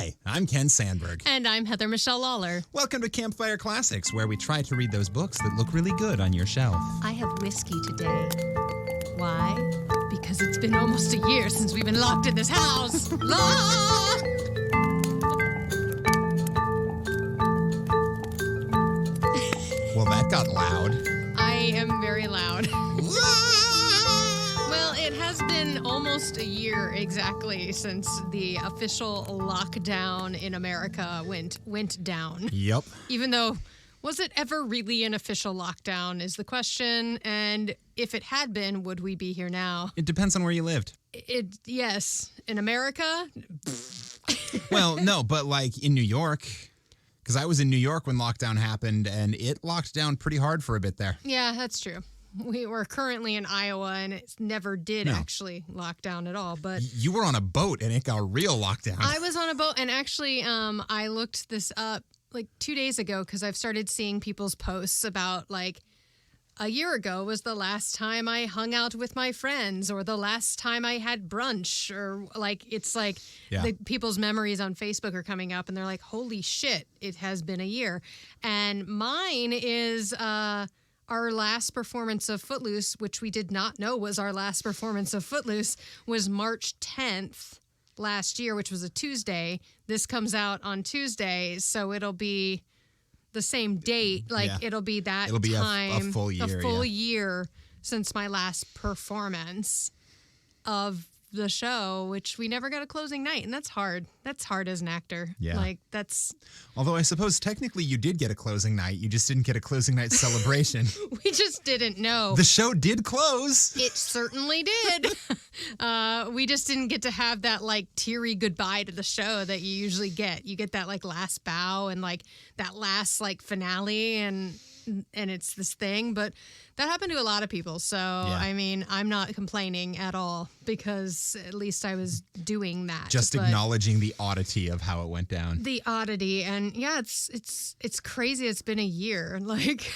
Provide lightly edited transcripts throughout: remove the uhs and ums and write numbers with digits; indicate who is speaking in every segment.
Speaker 1: Hi, I'm Ken Sandberg.
Speaker 2: And I'm Heather Michelle Lawler.
Speaker 1: Welcome to Campfire Classics, where we try to read those books that look really good on your shelf.
Speaker 2: I have whiskey today. Why? Because it's been almost a year since we've been locked in this house.
Speaker 1: Well, that got loud.
Speaker 2: I am very loud. Well, it has been almost a year exactly since the official lockdown in America went down.
Speaker 1: Yep.
Speaker 2: Even though, was it ever really an official lockdown is the question. And if it had been, would we be here now?
Speaker 1: It depends on where you lived.
Speaker 2: Yes. In America?
Speaker 1: Well, no, but like in New York, because I was in New York when lockdown happened, and it locked down pretty hard for a bit there.
Speaker 2: Yeah, that's true. We were currently in Iowa, and it never did actually lock down at all. But
Speaker 1: you were on a boat, and it got real lockdown.
Speaker 2: I was on a boat, and actually, I looked this up like 2 days ago because I've started seeing people's posts about like a year ago was the last time I hung out with my friends, or the last time I had brunch, or like it's like the people's memories on Facebook are coming up, and they're like, "Holy shit, it has been a year." And mine is our last performance of Footloose, which we did not know was our last performance of Footloose, was March 10th last year, which was a Tuesday. This comes out on Tuesday, so it'll be the same date. Like, it'll be that
Speaker 1: it'll be
Speaker 2: time.
Speaker 1: a full year.
Speaker 2: A full year since my last performance of the show, which we never got a closing night. And that's hard. That's hard as an actor.
Speaker 1: Yeah.
Speaker 2: Like, that's...
Speaker 1: Although I suppose technically you did get a closing night. You just didn't get a closing night celebration.
Speaker 2: We just didn't know.
Speaker 1: The show did close.
Speaker 2: It certainly did. We just didn't get to have that like teary goodbye to the show that you usually get. You get that like last bow and like that last like finale and it's this thing, but that happened to a lot of people. So, I mean, I'm not complaining at all because at least I was doing that.
Speaker 1: Just acknowledging the oddity of how it went down.
Speaker 2: The oddity. And yeah, it's crazy. It's been a year. Like,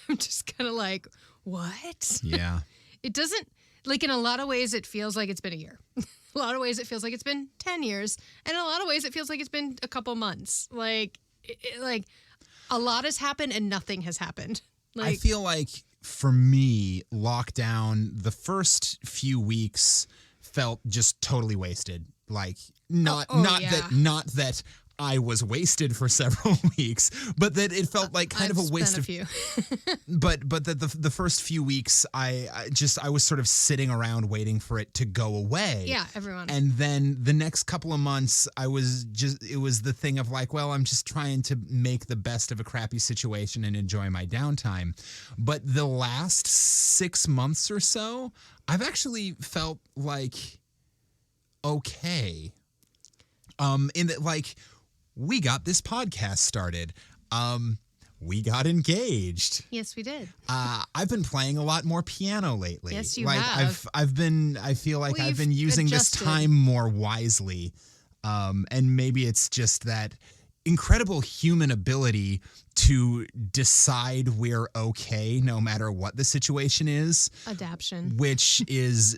Speaker 2: I'm just kind of like, what?
Speaker 1: Yeah.
Speaker 2: It doesn't, like in a lot of ways, it feels like it's been a year. A lot of ways, it feels like it's been 10 years. And in a lot of ways, it feels like it's been a couple months. Like, like a lot has happened and nothing has happened. Like,
Speaker 1: I feel like for me, lockdown, the first few weeks felt just totally wasted. Like not that I was wasted for several weeks, but that it felt like kind of a waste of. but that the first few weeks, I was sort of sitting around waiting for it to go away.
Speaker 2: Yeah, everyone.
Speaker 1: And then the next couple of months, it was the thing of like, well, I'm just trying to make the best of a crappy situation and enjoy my downtime. But the last 6 months or so, I've actually felt like okay. In that, like, we got this podcast started. We got engaged.
Speaker 2: Yes, we did.
Speaker 1: I've been playing a lot more piano lately.
Speaker 2: Yes, you
Speaker 1: like,
Speaker 2: have.
Speaker 1: I feel like I've been using this time more wisely. And maybe it's just that incredible human ability to decide we're okay no matter what the situation is.
Speaker 2: Adaption.
Speaker 1: Which is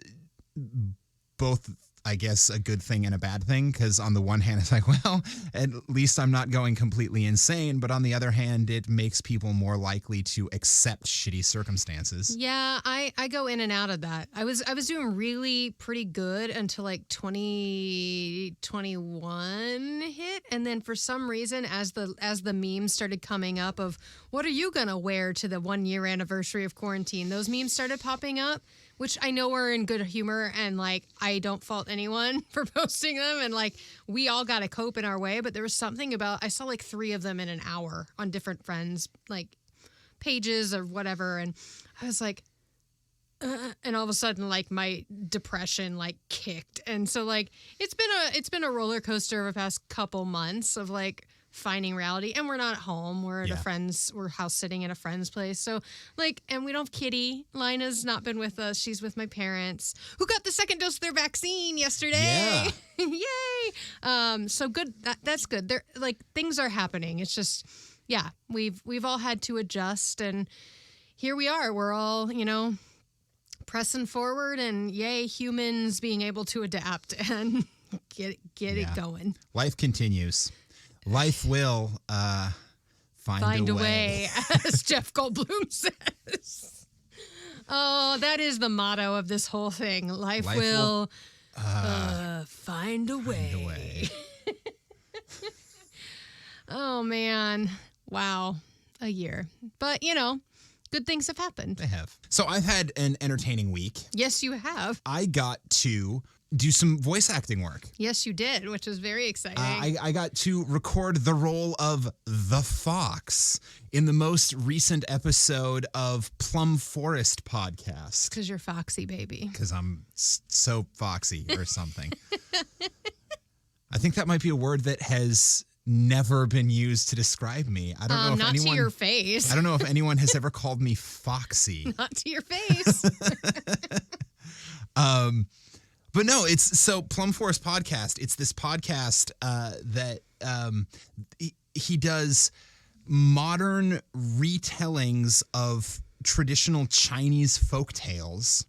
Speaker 1: both, I guess, a good thing and a bad thing, because on the one hand, it's like, well, at least I'm not going completely insane. But on the other hand, it makes people more likely to accept shitty circumstances.
Speaker 2: Yeah, I go in and out of that. I was doing really pretty good until like 2021 hit. And then for some reason, as the memes started coming up of what are you going to wear to the 1 year anniversary of quarantine, those memes started popping up. Which I know we're in good humor and, like, I don't fault anyone for posting them. And, like, we all got to cope in our way. But there was something about, I saw, like, 3 of them in an hour on different friends, like, pages or whatever. And I was like, and all of a sudden, like, my depression, like, kicked. And so, like, it's been a roller coaster over the past couple months of, like, finding reality. And we're not at home. We're at we're house sitting at a friend's place. So like, and we don't have Kitty. Lina's not been with us. She's with my parents who got the second dose of their vaccine yesterday. Yeah. Yay. So good. That's good. They're like, things are happening. It's just, yeah, we've all had to adjust and here we are. We're all, pressing forward and yay, humans being able to adapt and Get it going.
Speaker 1: Life continues. Life will find a way.
Speaker 2: As Jeff Goldblum says. Oh, that is the motto of this whole thing. Life will find a way. Oh, man. Wow. A year. But, good things have happened.
Speaker 1: They have. So I've had an entertaining week.
Speaker 2: Yes, you have.
Speaker 1: I got to do some voice acting work.
Speaker 2: Yes, you did, which was very exciting.
Speaker 1: I got to record the role of the fox in the most recent episode of Plum Forest Podcast.
Speaker 2: Because you're foxy, baby.
Speaker 1: Because I'm so foxy or something. I think that might be a word that has never been used to describe me. I don't know if
Speaker 2: not
Speaker 1: anyone,
Speaker 2: to your face.
Speaker 1: I don't know if anyone has ever called me foxy.
Speaker 2: Not to your face.
Speaker 1: But no, it's so Plum Forest Podcast. It's this podcast that he does modern retellings of traditional Chinese folk tales,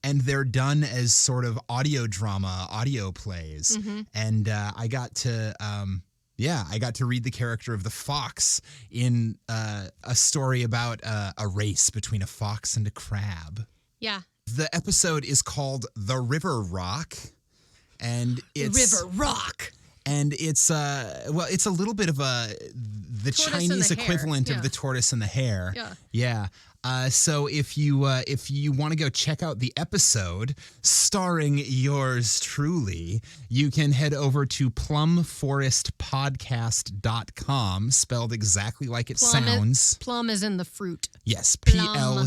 Speaker 1: and they're done as sort of audio drama, audio plays. Mm-hmm. And I got to read the character of the fox in a story about a race between a fox and a crab.
Speaker 2: Yeah.
Speaker 1: The episode is called The River Rock, and it's
Speaker 2: River Rock.
Speaker 1: And it's it's a little bit of the Chinese equivalent of the tortoise and the hare.
Speaker 2: Yeah.
Speaker 1: Yeah. So if you want to go check out the episode starring yours truly, you can head over to plumforestpodcast.com, spelled exactly like it sounds.
Speaker 2: Plum is in the fruit.
Speaker 1: Yes, Plum.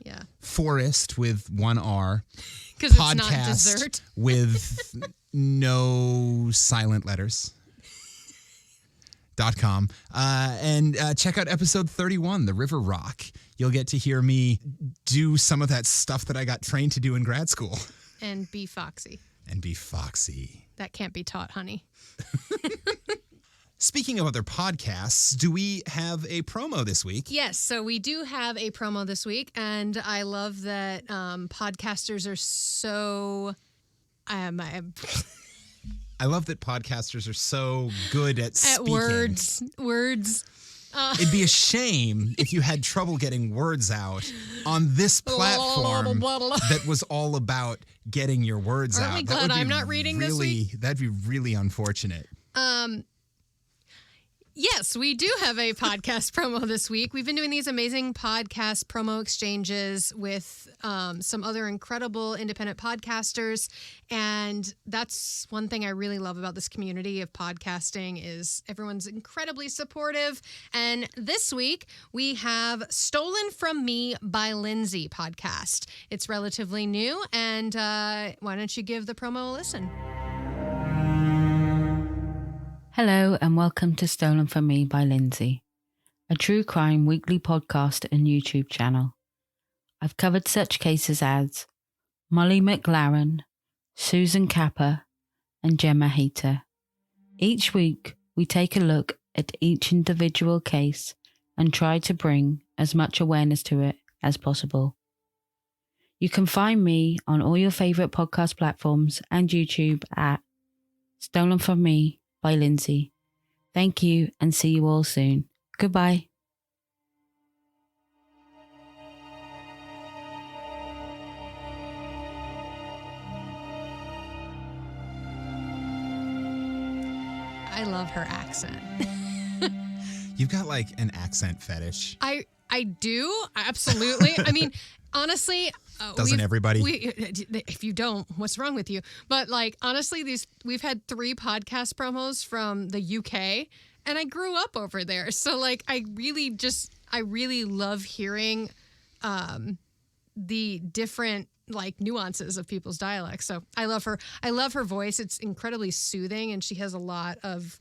Speaker 2: Yeah.
Speaker 1: Forest with one R.
Speaker 2: Because it's not dessert.
Speaker 1: With no silent letters. .com and check out episode 31, The River Rock. You'll get to hear me do some of that stuff that I got trained to do in grad school.
Speaker 2: And be foxy. That can't be taught, honey.
Speaker 1: Speaking of other podcasts, do we have a promo this week?
Speaker 2: Yes, so we do have a promo this week, and I love that podcasters are so...
Speaker 1: I love that podcasters are so good at speaking.
Speaker 2: Words.
Speaker 1: It'd be a shame if you had trouble getting words out on this platform that was all about getting your words out.
Speaker 2: Aren't we glad I'm not reading this week?
Speaker 1: That'd be really unfortunate.
Speaker 2: Yes, we do have a podcast promo this week. We've been doing these amazing podcast promo exchanges with some other incredible independent podcasters. And that's one thing I really love about this community of podcasting is everyone's incredibly supportive. And this week we have Stolen From Me by Lindsay podcast. It's relatively new. And why don't you give the promo a listen?
Speaker 3: Hello and welcome to Stolen From Me by Lindsay, a true crime weekly podcast and YouTube channel. I've covered such cases as Molly McLaren, Susan Capper, and Gemma Hayter. Each week we take a look at each individual case and try to bring as much awareness to it as possible. You can find me on all your favourite podcast platforms and YouTube at Stolen From Me by Lindsay. Thank you and see you all soon. Goodbye.
Speaker 2: I love her accent.
Speaker 1: You've got like an accent fetish.
Speaker 2: I do, absolutely. I mean, honestly,
Speaker 1: doesn't everybody?
Speaker 2: If you don't, what's wrong with you? But like, honestly, we've had 3 podcast promos from the UK, and I grew up over there. So like, I really love hearing the different like nuances of people's dialects. So I love her. I love her voice. It's incredibly soothing, and she has a lot of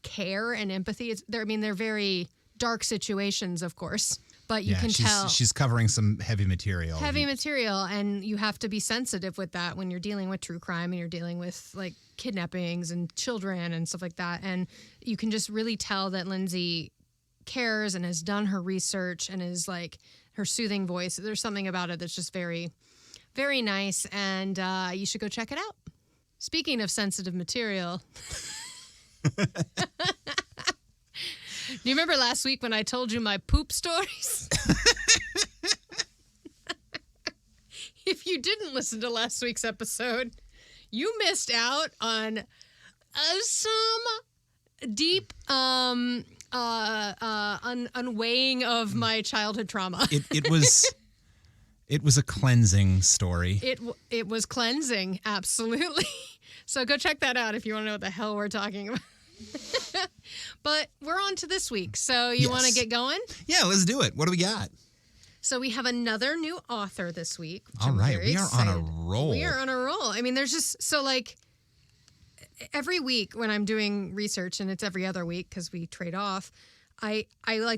Speaker 2: care and empathy. They're very dark situations, of course. But you can tell
Speaker 1: she's covering some heavy material.
Speaker 2: And you have to be sensitive with that when you're dealing with true crime and you're dealing with like kidnappings and children and stuff like that. And you can just really tell that Lindsay cares and has done her research and is like her soothing voice. There's something about it that's just very, very nice. And you should go check it out. Speaking of sensitive material, do you remember last week when I told you my poop stories? If you didn't listen to last week's episode, you missed out on some deep unweighing of my childhood trauma.
Speaker 1: It was a cleansing story.
Speaker 2: It was cleansing, absolutely. So go check that out if you want to know what the hell we're talking about. But we're on to this week. So you want to get going?
Speaker 1: Yeah, let's do it. What do we got?
Speaker 2: So we have another new author this week.
Speaker 1: All right, we are on a roll.
Speaker 2: We are on a roll. I mean, there's just every week when I'm doing research, and it's every other week because we trade off, I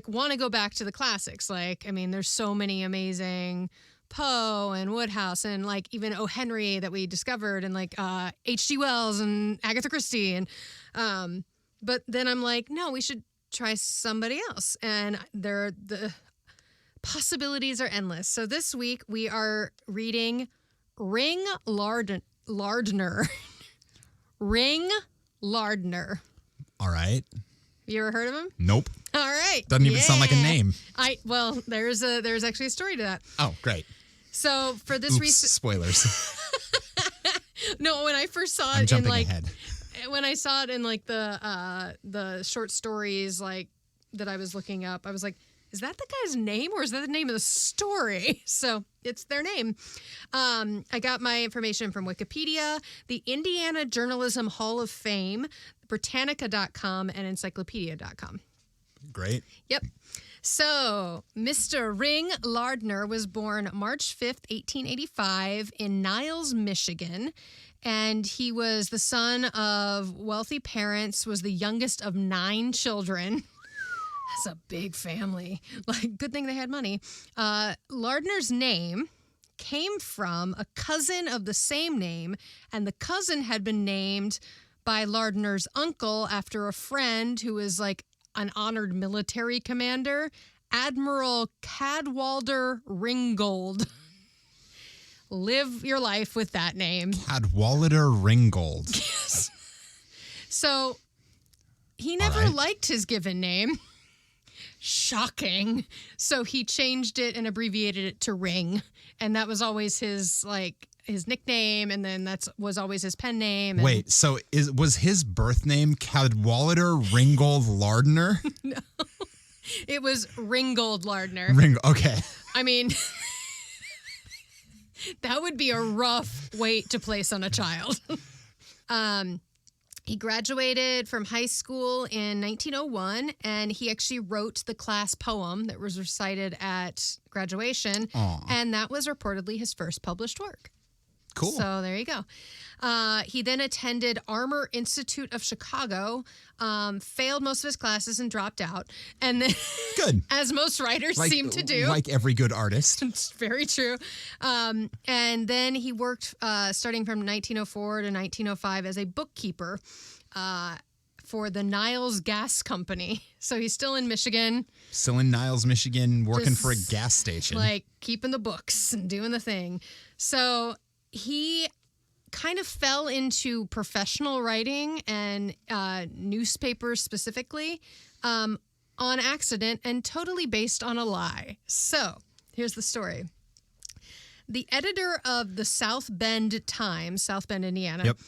Speaker 2: want to go back to the classics. There's so many amazing Poe and Woodhouse and even O. Henry that we discovered, and H.G. Wells and Agatha Christie, and but then I'm like, no, we should try somebody else, and the possibilities are endless. So this week we are reading Lardner. Ring Lardner.
Speaker 1: All right.
Speaker 2: You ever heard of him?
Speaker 1: Nope.
Speaker 2: All right.
Speaker 1: Doesn't even sound like a name.
Speaker 2: There's actually a story to that.
Speaker 1: Oh, great.
Speaker 2: So for this research,
Speaker 1: spoilers.
Speaker 2: No, when I first saw
Speaker 1: I'm
Speaker 2: it
Speaker 1: jumping ahead.
Speaker 2: When I saw it in the short stories that I was looking up, I was like, is that the guy's name or is that the name of the story? So it's their name. I got my information from Wikipedia, the Indiana Journalism Hall of Fame, Britannica.com, and Encyclopedia.com.
Speaker 1: Great.
Speaker 2: Yep. So Mr. Ring Lardner was born March 5th, 1885 in Niles, Michigan. And he was the son of wealthy parents, was the youngest of 9 children. That's a big family. Good thing they had money. Lardner's name came from a cousin of the same name, and the cousin had been named by Lardner's uncle after a friend who was an honored military commander, Admiral Cadwallader Ringgold. Live your life with that name.
Speaker 1: Cadwallader Ringgold.
Speaker 2: Yes. So he never liked his given name. Shocking. So he changed it and abbreviated it to Ring. And that was always his nickname, and then was always his pen name.
Speaker 1: Wait, so was his birth name Cadwallader Ringgold Lardner?
Speaker 2: No. It was Ringgold Lardner.
Speaker 1: Okay.
Speaker 2: I mean, that would be a rough weight to place on a child. He graduated from high school in 1901, and he actually wrote the class poem that was recited at graduation.
Speaker 1: Aww.
Speaker 2: And that was reportedly his first published work.
Speaker 1: Cool.
Speaker 2: So there you go. He then attended Armour Institute of Chicago, failed most of his classes and dropped out. And then,
Speaker 1: good,
Speaker 2: as most writers seem to do.
Speaker 1: Like every good artist.
Speaker 2: It's very true. And then he worked starting from 1904 to 1905 as a bookkeeper for the Niles Gas Company. So he's still in Michigan.
Speaker 1: Still in Niles, Michigan, working for a gas station.
Speaker 2: Keeping the books and doing the thing. So he kind of fell into professional writing and newspapers specifically on accident and totally based on a lie. So here's the story. The editor of the South Bend Times, South Bend, Indiana,
Speaker 1: yep.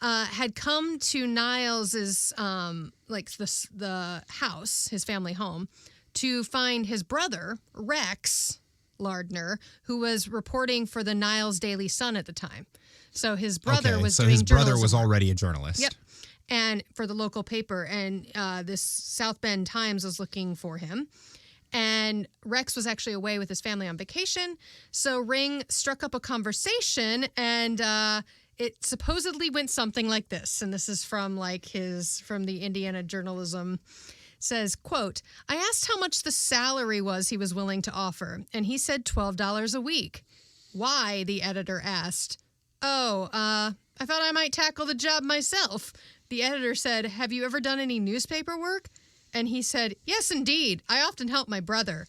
Speaker 2: Had come to Niles's the house, his family home, to find his brother, Rex Lardner, who was reporting for the Niles Daily Sun at the time. So his brother was doing journalism. So his brother
Speaker 1: was already a journalist.
Speaker 2: Yep. And for the local paper. And this South Bend Times was looking for him. And Rex was actually away with his family on vacation. So Ring struck up a conversation, and it supposedly went something like this. And this is from the Indiana Journalism. Says, quote, I asked how much the salary was he was willing to offer, and he said $12 a week. Why, the editor asked. I thought I might tackle the job myself. The editor said, have you ever done any newspaper work? And he said, yes, indeed. I often help my brother.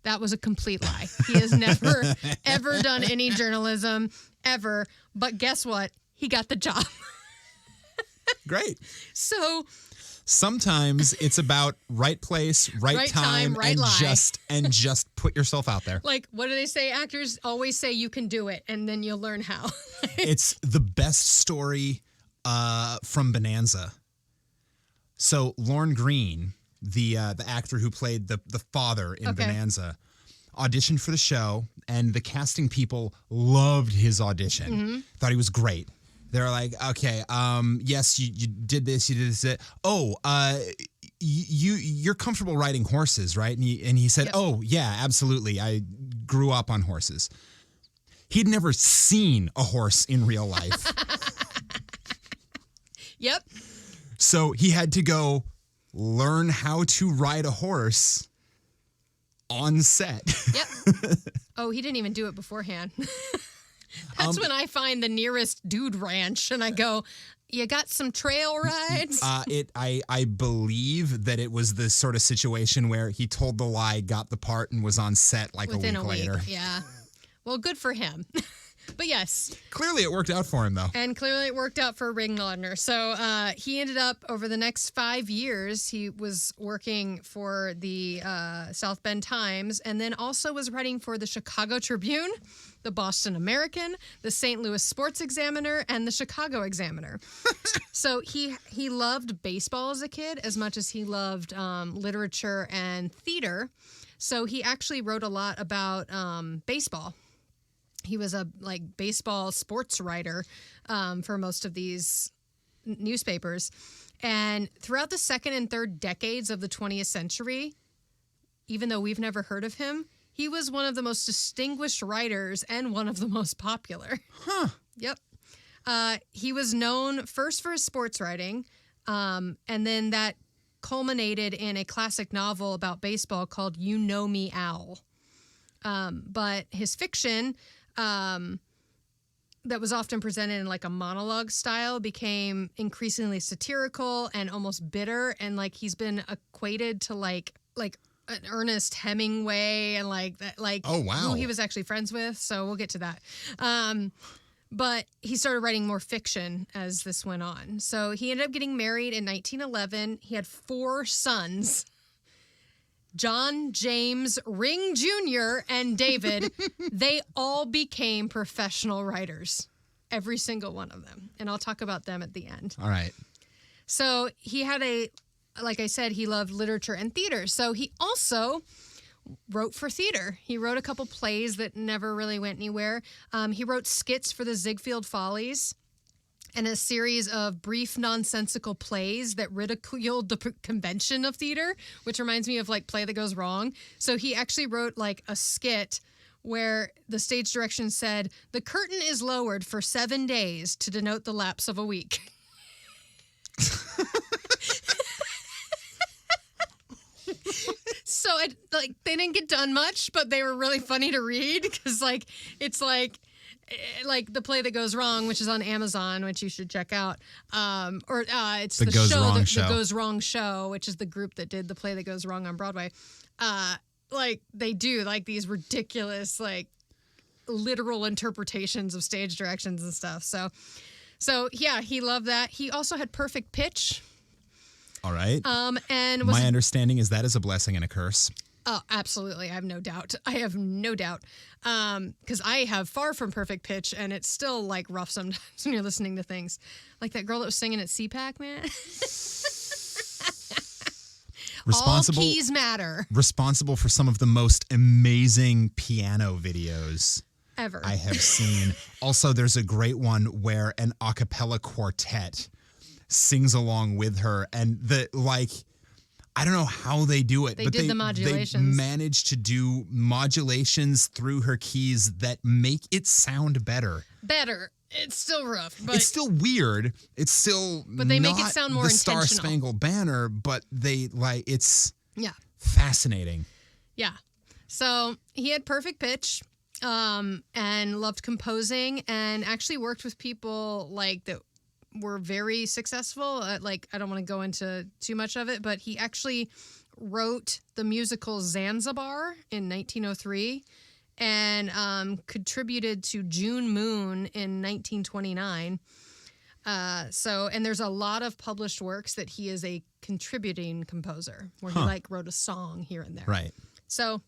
Speaker 2: That was a complete lie. He has never, ever done any journalism, ever. But guess what? he got the job.
Speaker 1: Great.
Speaker 2: So
Speaker 1: sometimes it's about right place, right time,
Speaker 2: right
Speaker 1: and
Speaker 2: lie.
Speaker 1: just put yourself out there.
Speaker 2: Like, what do they say? Actors always say you can do it, and then you'll learn how.
Speaker 1: It's the best story from Bonanza. So Lorne Greene, the actor who played the father in Bonanza, auditioned for the show, and the casting people loved his audition. Thought he was great. They're like, okay, yes, you did this, you did this. Oh, you're comfortable riding horses, right? And he said, oh, yeah, absolutely. I grew up on horses. He'd never seen a horse in real life.
Speaker 2: Yep.
Speaker 1: So he had to go learn how to ride a horse on set.
Speaker 2: Yep. Oh, he didn't even do it beforehand. That's when I find the nearest dude ranch and I go, you got some trail rides?
Speaker 1: I believe that it was the sort of situation where he told the lie, got the part, and was on set like
Speaker 2: Within
Speaker 1: a week later.
Speaker 2: Yeah. Well, good for him. But yes.
Speaker 1: Clearly it worked out for him, though.
Speaker 2: And clearly it worked out for Lardner. So he ended up, over the next 5 years, he was working for the South Bend Times, and then also was writing for the Chicago Tribune, the Boston American, the St. Louis Sports Examiner, and the Chicago Examiner. So he loved baseball as a kid as much as he loved literature and theater. So he actually wrote a lot about baseball. He was a baseball sports writer for most of these newspapers. And throughout the second and third decades of the 20th century, even though we've never heard of him, he was one of the most distinguished writers and one of the most popular.
Speaker 1: Huh.
Speaker 2: Yep. He was known first for his sports writing, and then that culminated in a classic novel about baseball called You Know Me, Owl. But his fiction, that was often presented in a monologue style, became increasingly satirical and almost bitter, and he's been equated to like an Ernest Hemingway and
Speaker 1: oh, wow,
Speaker 2: who he was actually friends with. So we'll get to that. But he started writing more fiction as this went on. So he ended up getting married in 1911. He had 4 sons. John, James, Ring Jr., and David, they all became professional writers. Every single one of them. And I'll talk about them at the end.
Speaker 1: All right.
Speaker 2: So he had like I said, he loved literature and theater. So he also wrote for theater. He wrote a couple plays that never really went anywhere. He wrote skits for the Ziegfeld Follies, and a series of brief, nonsensical plays that ridiculed the convention of theater, which reminds me of Play That Goes Wrong. So he actually wrote a skit where the stage direction said, "The curtain is lowered for 7 days to denote the lapse of a week." So they didn't get done much, but they were really funny to read because it's like The Play That Goes Wrong, which is on Amazon, which you should check out. It's the
Speaker 1: Goes
Speaker 2: show,
Speaker 1: Wrong
Speaker 2: the
Speaker 1: Show.
Speaker 2: Goes Wrong Show, which is the group that did The Play That Goes Wrong on Broadway. They do these ridiculous literal interpretations of stage directions and stuff. So yeah, he loved that. He also had perfect pitch.
Speaker 1: All right.
Speaker 2: And
Speaker 1: my understanding is that is a blessing and a curse.
Speaker 2: Oh, absolutely. I have no doubt. Because I have far from perfect pitch, and it's still rough sometimes when you're listening to things. Like that girl that was singing at CPAC, man. All keys matter.
Speaker 1: Responsible for some of the most amazing piano videos
Speaker 2: ever
Speaker 1: I have seen. Also, there's a great one where an a cappella quartet sings along with her, and I don't know how they do it,
Speaker 2: but they
Speaker 1: manage to do modulations through her keys that make it sound better. It's still rough, but it's still weird. It's still,
Speaker 2: but they make it sound more
Speaker 1: the
Speaker 2: intentional.
Speaker 1: Star Spangled Banner, but it's
Speaker 2: yeah,
Speaker 1: fascinating.
Speaker 2: Yeah. So he had perfect pitch, and loved composing, and actually worked with people that were very successful. I don't want to go into too much of it, but he actually wrote the musical Zanzibar in 1903 and contributed to June Moon in 1929. And there's a lot of published works that he is a contributing composer, where he wrote a song here and there.
Speaker 1: Right.
Speaker 2: So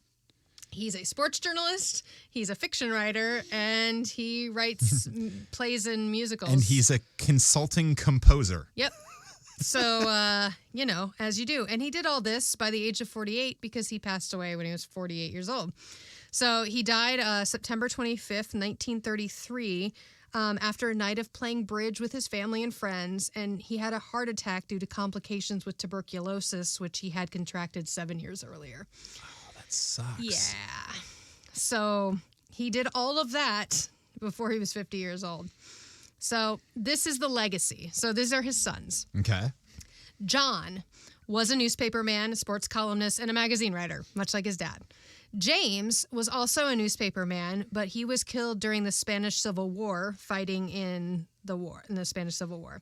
Speaker 2: he's a sports journalist, he's a fiction writer, and he writes plays and musicals.
Speaker 1: And he's a consulting composer.
Speaker 2: Yep. So, as you do. And he did all this by the age of 48 because he passed away when he was 48 years old. So he died September 25th, 1933, after a night of playing bridge with his family and friends. And he had a heart attack due to complications with tuberculosis, which he had contracted 7 years earlier.
Speaker 1: Oh, that sucks.
Speaker 2: Yeah. So he did all of that before he was 50 years old. So this is the legacy. So these are his sons.
Speaker 1: Okay.
Speaker 2: John was a newspaper man, a sports columnist, and a magazine writer, much like his dad. James was also a newspaper man, but he was killed during the Spanish Civil War, fighting in the Spanish Civil War.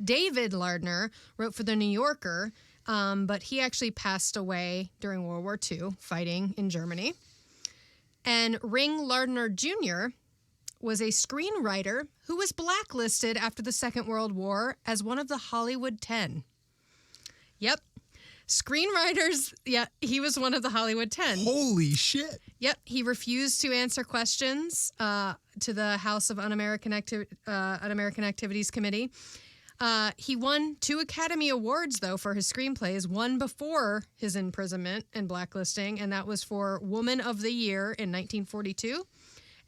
Speaker 2: David Lardner wrote for The New Yorker, but he actually passed away during World War II, fighting in Germany. And Ring Lardner Jr. was a screenwriter who was blacklisted after the Second World War as one of the Hollywood 10. Yep. Screenwriters, he was one of the Hollywood 10.
Speaker 1: Holy shit.
Speaker 2: Yep. He refused to answer questions to the House of Un-American Activities Committee. He won 2 Academy Awards, though, for his screenplays, one before his imprisonment and blacklisting, and that was for Woman of the Year in 1942,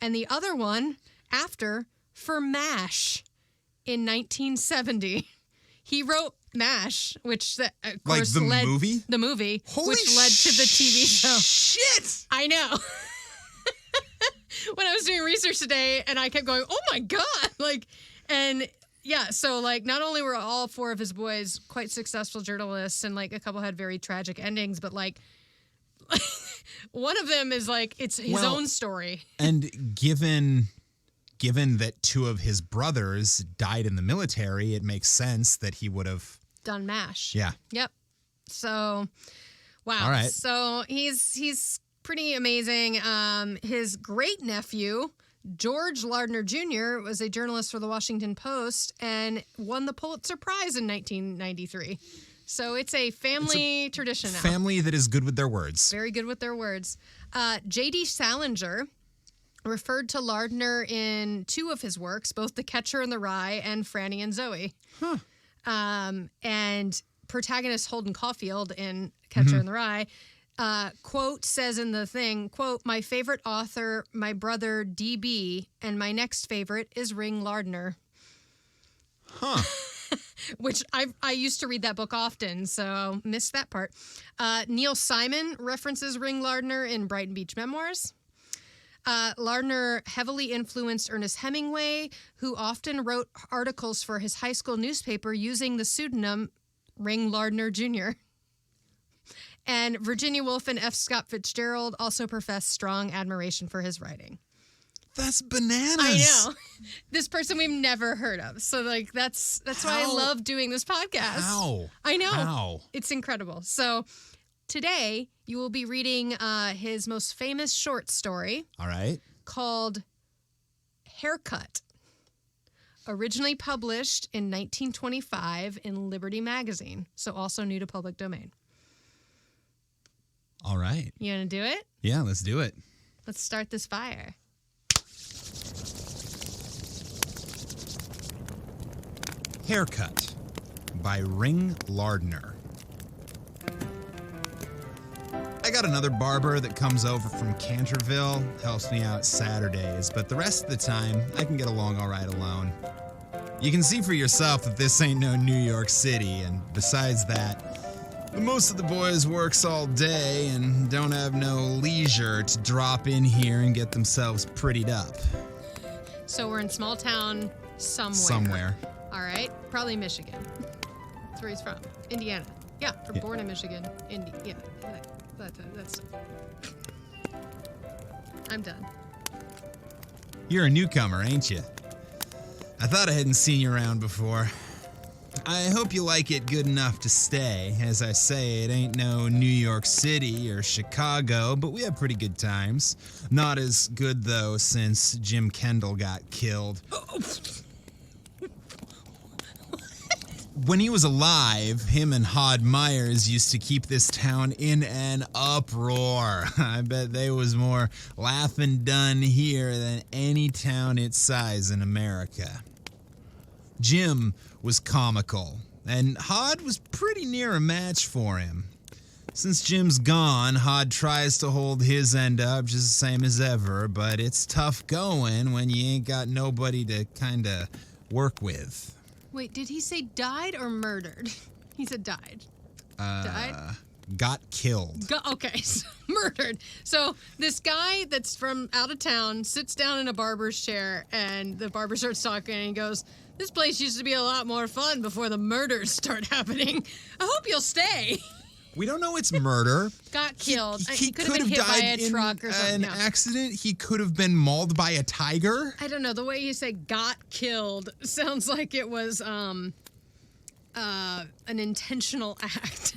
Speaker 2: and the other one after for MASH in 1970. He wrote MASH, which of course led
Speaker 1: movie?
Speaker 2: The movie,
Speaker 1: Holy
Speaker 2: which led to the TV show.
Speaker 1: Shit!
Speaker 2: I know. When I was doing research today, and I kept going, "Oh my god!" So not only were all 4 of his boys quite successful journalists, and a couple had very tragic endings, but one of them is it's his own story.
Speaker 1: And given that 2 of his brothers died in the military, it makes sense that he would have
Speaker 2: done MASH.
Speaker 1: Yeah.
Speaker 2: Yep. So, wow.
Speaker 1: All right.
Speaker 2: So he's pretty amazing. His great nephew, George Lardner Jr., was a journalist for the Washington Post and won the Pulitzer Prize in 1993. So it's a family tradition now.
Speaker 1: Family that is good with their words.
Speaker 2: Very good with their words. J.D. Salinger referred to Lardner in 2 of his works, both The Catcher in the Rye and Franny and Zooey.
Speaker 1: Huh.
Speaker 2: And protagonist Holden Caulfield in Catcher in the Rye, quote, says in the thing, quote, "My favorite author, my brother D.B., and my next favorite is Ring Lardner."
Speaker 1: Huh.
Speaker 2: Which I used to read that book often, so missed that part. Neil Simon references Ring Lardner in Brighton Beach Memoirs. Lardner heavily influenced Ernest Hemingway, who often wrote articles for his high school newspaper using the pseudonym Ring Lardner Jr. And Virginia Woolf and F. Scott Fitzgerald also professed strong admiration for his writing.
Speaker 1: That's bananas.
Speaker 2: I know. This person we've never heard of. So that's why I love doing this podcast.
Speaker 1: How?
Speaker 2: I know.
Speaker 1: How?
Speaker 2: It's incredible. So today you will be reading his most famous short story.
Speaker 1: All right.
Speaker 2: Called Haircut. Originally published in 1925 in Liberty Magazine. So also new to public domain.
Speaker 1: All right.
Speaker 2: You want to do it?
Speaker 1: Yeah, let's do it.
Speaker 2: Let's start this fire.
Speaker 1: Haircut by Ring Lardner. I got another barber that comes over from Canterville, helps me out Saturdays, but the rest of the time, I can get along all right alone. You can see for yourself that this ain't no New York City, and besides that, most of the boys works all day and don't have no leisure to drop in here and get themselves prettied up.
Speaker 2: So we're in small town
Speaker 1: Somewhere.
Speaker 2: All right. Probably Michigan. That's where he's from. Indiana. Yeah. Born in Michigan. Yeah. That's I'm done.
Speaker 1: You're a newcomer, ain't you? I thought I hadn't seen you around before. I hope you like it good enough to stay. As I say, it ain't no New York City or Chicago, but we have pretty good times. Not as good, though, since Jim Kendall got killed. When he was alive, him and Hod Myers used to keep this town in an uproar. I bet there was more laughing done here than any town its size in America. Jim was comical, and Hod was pretty near a match for him. Since Jim's gone, Hod tries to hold his end up just the same as ever, but it's tough going when you ain't got nobody to kind of work with.
Speaker 2: Wait, did he say died or murdered? He said died. Died?
Speaker 1: Got killed.
Speaker 2: Okay, so murdered. So this guy that's from out of town sits down in a barber's chair, and the barber starts talking, and he goes, "This place used to be a lot more fun before the murders start happening. I hope you'll stay."
Speaker 1: We don't know it's murder.
Speaker 2: Got killed.
Speaker 1: He
Speaker 2: could have been hit by a truck or something.
Speaker 1: An accident. He could have been mauled by a tiger.
Speaker 2: I don't know. The way you say "got killed" sounds like it was an intentional act.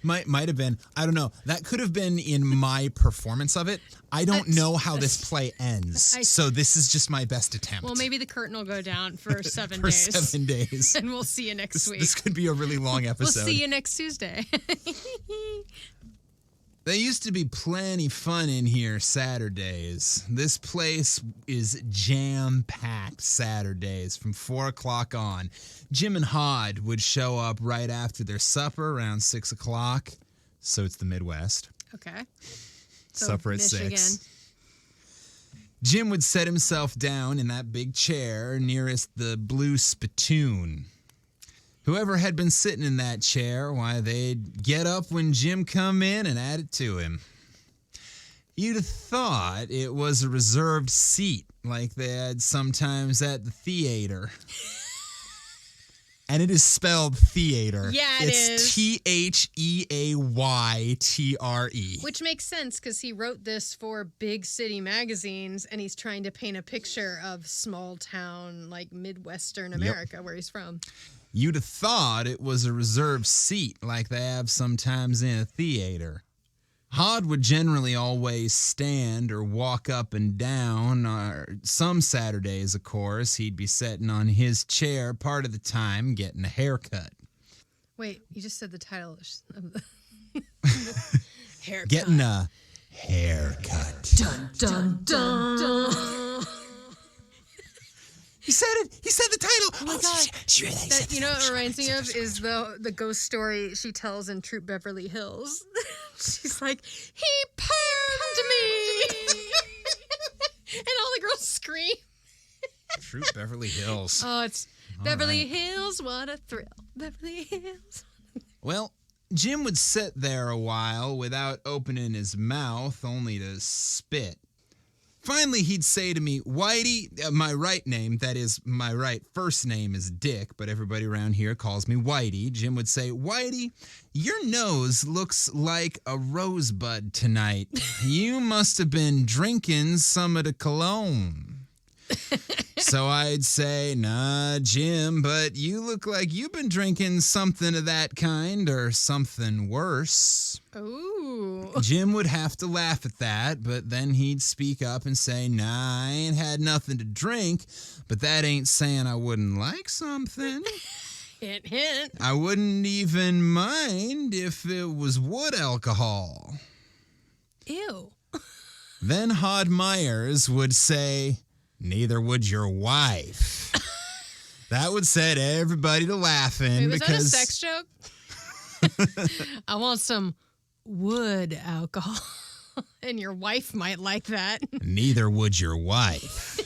Speaker 1: Might have been. I don't know. That could have been in my performance of it. I don't know how this play ends, so this is just my best attempt.
Speaker 2: Well, maybe the curtain will go down for 7
Speaker 1: for
Speaker 2: days.
Speaker 1: 7 days.
Speaker 2: And we'll see you next week.
Speaker 1: This could be a really long episode.
Speaker 2: We'll see you next Tuesday.
Speaker 1: There used to be plenty fun in here Saturdays. This place is jam-packed Saturdays from 4 o'clock on. Jim and Hod would show up right after their supper around 6 o'clock. So it's the Midwest.
Speaker 2: Okay. So
Speaker 1: supper at
Speaker 2: Michigan.
Speaker 1: 6. Jim would set himself down in that big chair nearest the blue spittoon. Whoever had been sitting in that chair, why, they'd get up when Jim come in and add it to him. You'd have thought it was a reserved seat, like they had sometimes at the theater. And it is spelled theater.
Speaker 2: Yeah,
Speaker 1: it's Theaytre.
Speaker 2: Which makes sense, because he wrote this for big city magazines, and he's trying to paint a picture of small town, like Midwestern America, where he's from.
Speaker 1: You'd have thought it was a reserved seat like they have sometimes in a theater. Hod would generally always stand or walk up and down, or some Saturdays, of course, he'd be sitting on his chair part of the time getting a haircut.
Speaker 2: Wait, you just said the title of the haircut.
Speaker 1: Getting a haircut.
Speaker 2: Dun, dun, dun, dun.
Speaker 1: He said it. He said the title.
Speaker 2: Oh my God. You know what it reminds me of is the ghost story she tells in Troop Beverly Hills. She's like, "He permed me!" And all the girls scream.
Speaker 1: Troop Beverly Hills.
Speaker 2: Oh, it's all Beverly Hills, what a thrill. Beverly Hills.
Speaker 1: Well, Jim would sit there a while without opening his mouth, only to spit. Finally, he'd say to me, "Whitey," my right name, that is, my right first name is Dick, but everybody around here calls me Whitey. Jim would say, "Whitey, your nose looks like a rosebud tonight. You must have been drinking some of the cologne." So I'd say, "Nah, Jim, but you look like you've been drinking something of that kind or something worse."
Speaker 2: Ooh.
Speaker 1: Jim would have to laugh at that, but then he'd speak up and say, "Nah, I ain't had nothing to drink, but that ain't saying I wouldn't like something."
Speaker 2: Hint, hint.
Speaker 1: I wouldn't even mind if it was wood alcohol.
Speaker 2: Ew.
Speaker 1: Then Hod Myers would say, "Neither would your wife." That would set everybody to laughing.
Speaker 2: Wait, was
Speaker 1: because
Speaker 2: that a sex joke? I want some wood alcohol. And your wife might like that.
Speaker 1: Neither would your wife.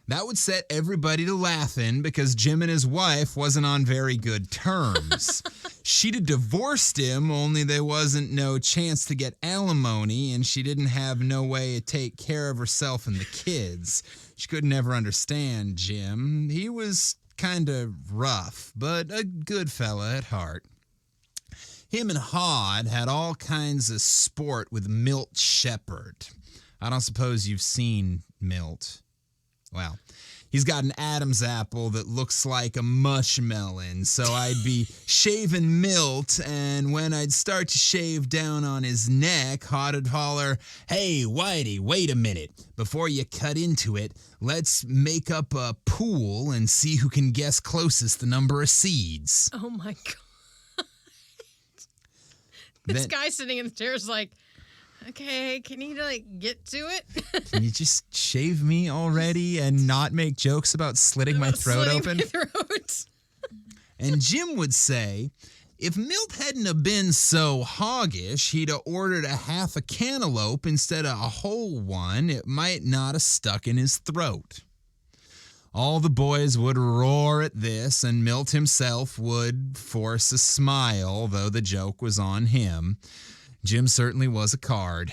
Speaker 1: That would set everybody to laughing because Jim and his wife wasn't on very good terms. She'd have divorced him, only there wasn't no chance to get alimony, and she didn't have no way to take care of herself and the kids. She could never understand Jim. He was kind of rough, but a good fella at heart. Him and Hod had all kinds of sport with Milt Shepard. I don't suppose you've seen Milt. Well, He's got an Adam's apple that looks like a mushmelon, so I'd be shaving Milt, and when I'd start to shave down on his neck, Hod'd holler, "Hey, Whitey, wait a minute. Before you cut into it, let's make up a pool and see who can guess closest the number of seeds."
Speaker 2: Oh, my God. This guy sitting in the chair is like, okay, can you, get to it?
Speaker 1: Can you just shave me already and not make jokes about slitting my throat open? And Jim would say, if Milt hadn't have been so hoggish, he'd have ordered a half a cantaloupe instead of a whole one. It might not have stuck in his throat. All the boys would roar at this, and Milt himself would force a smile, though the joke was on him. Jim certainly was a card.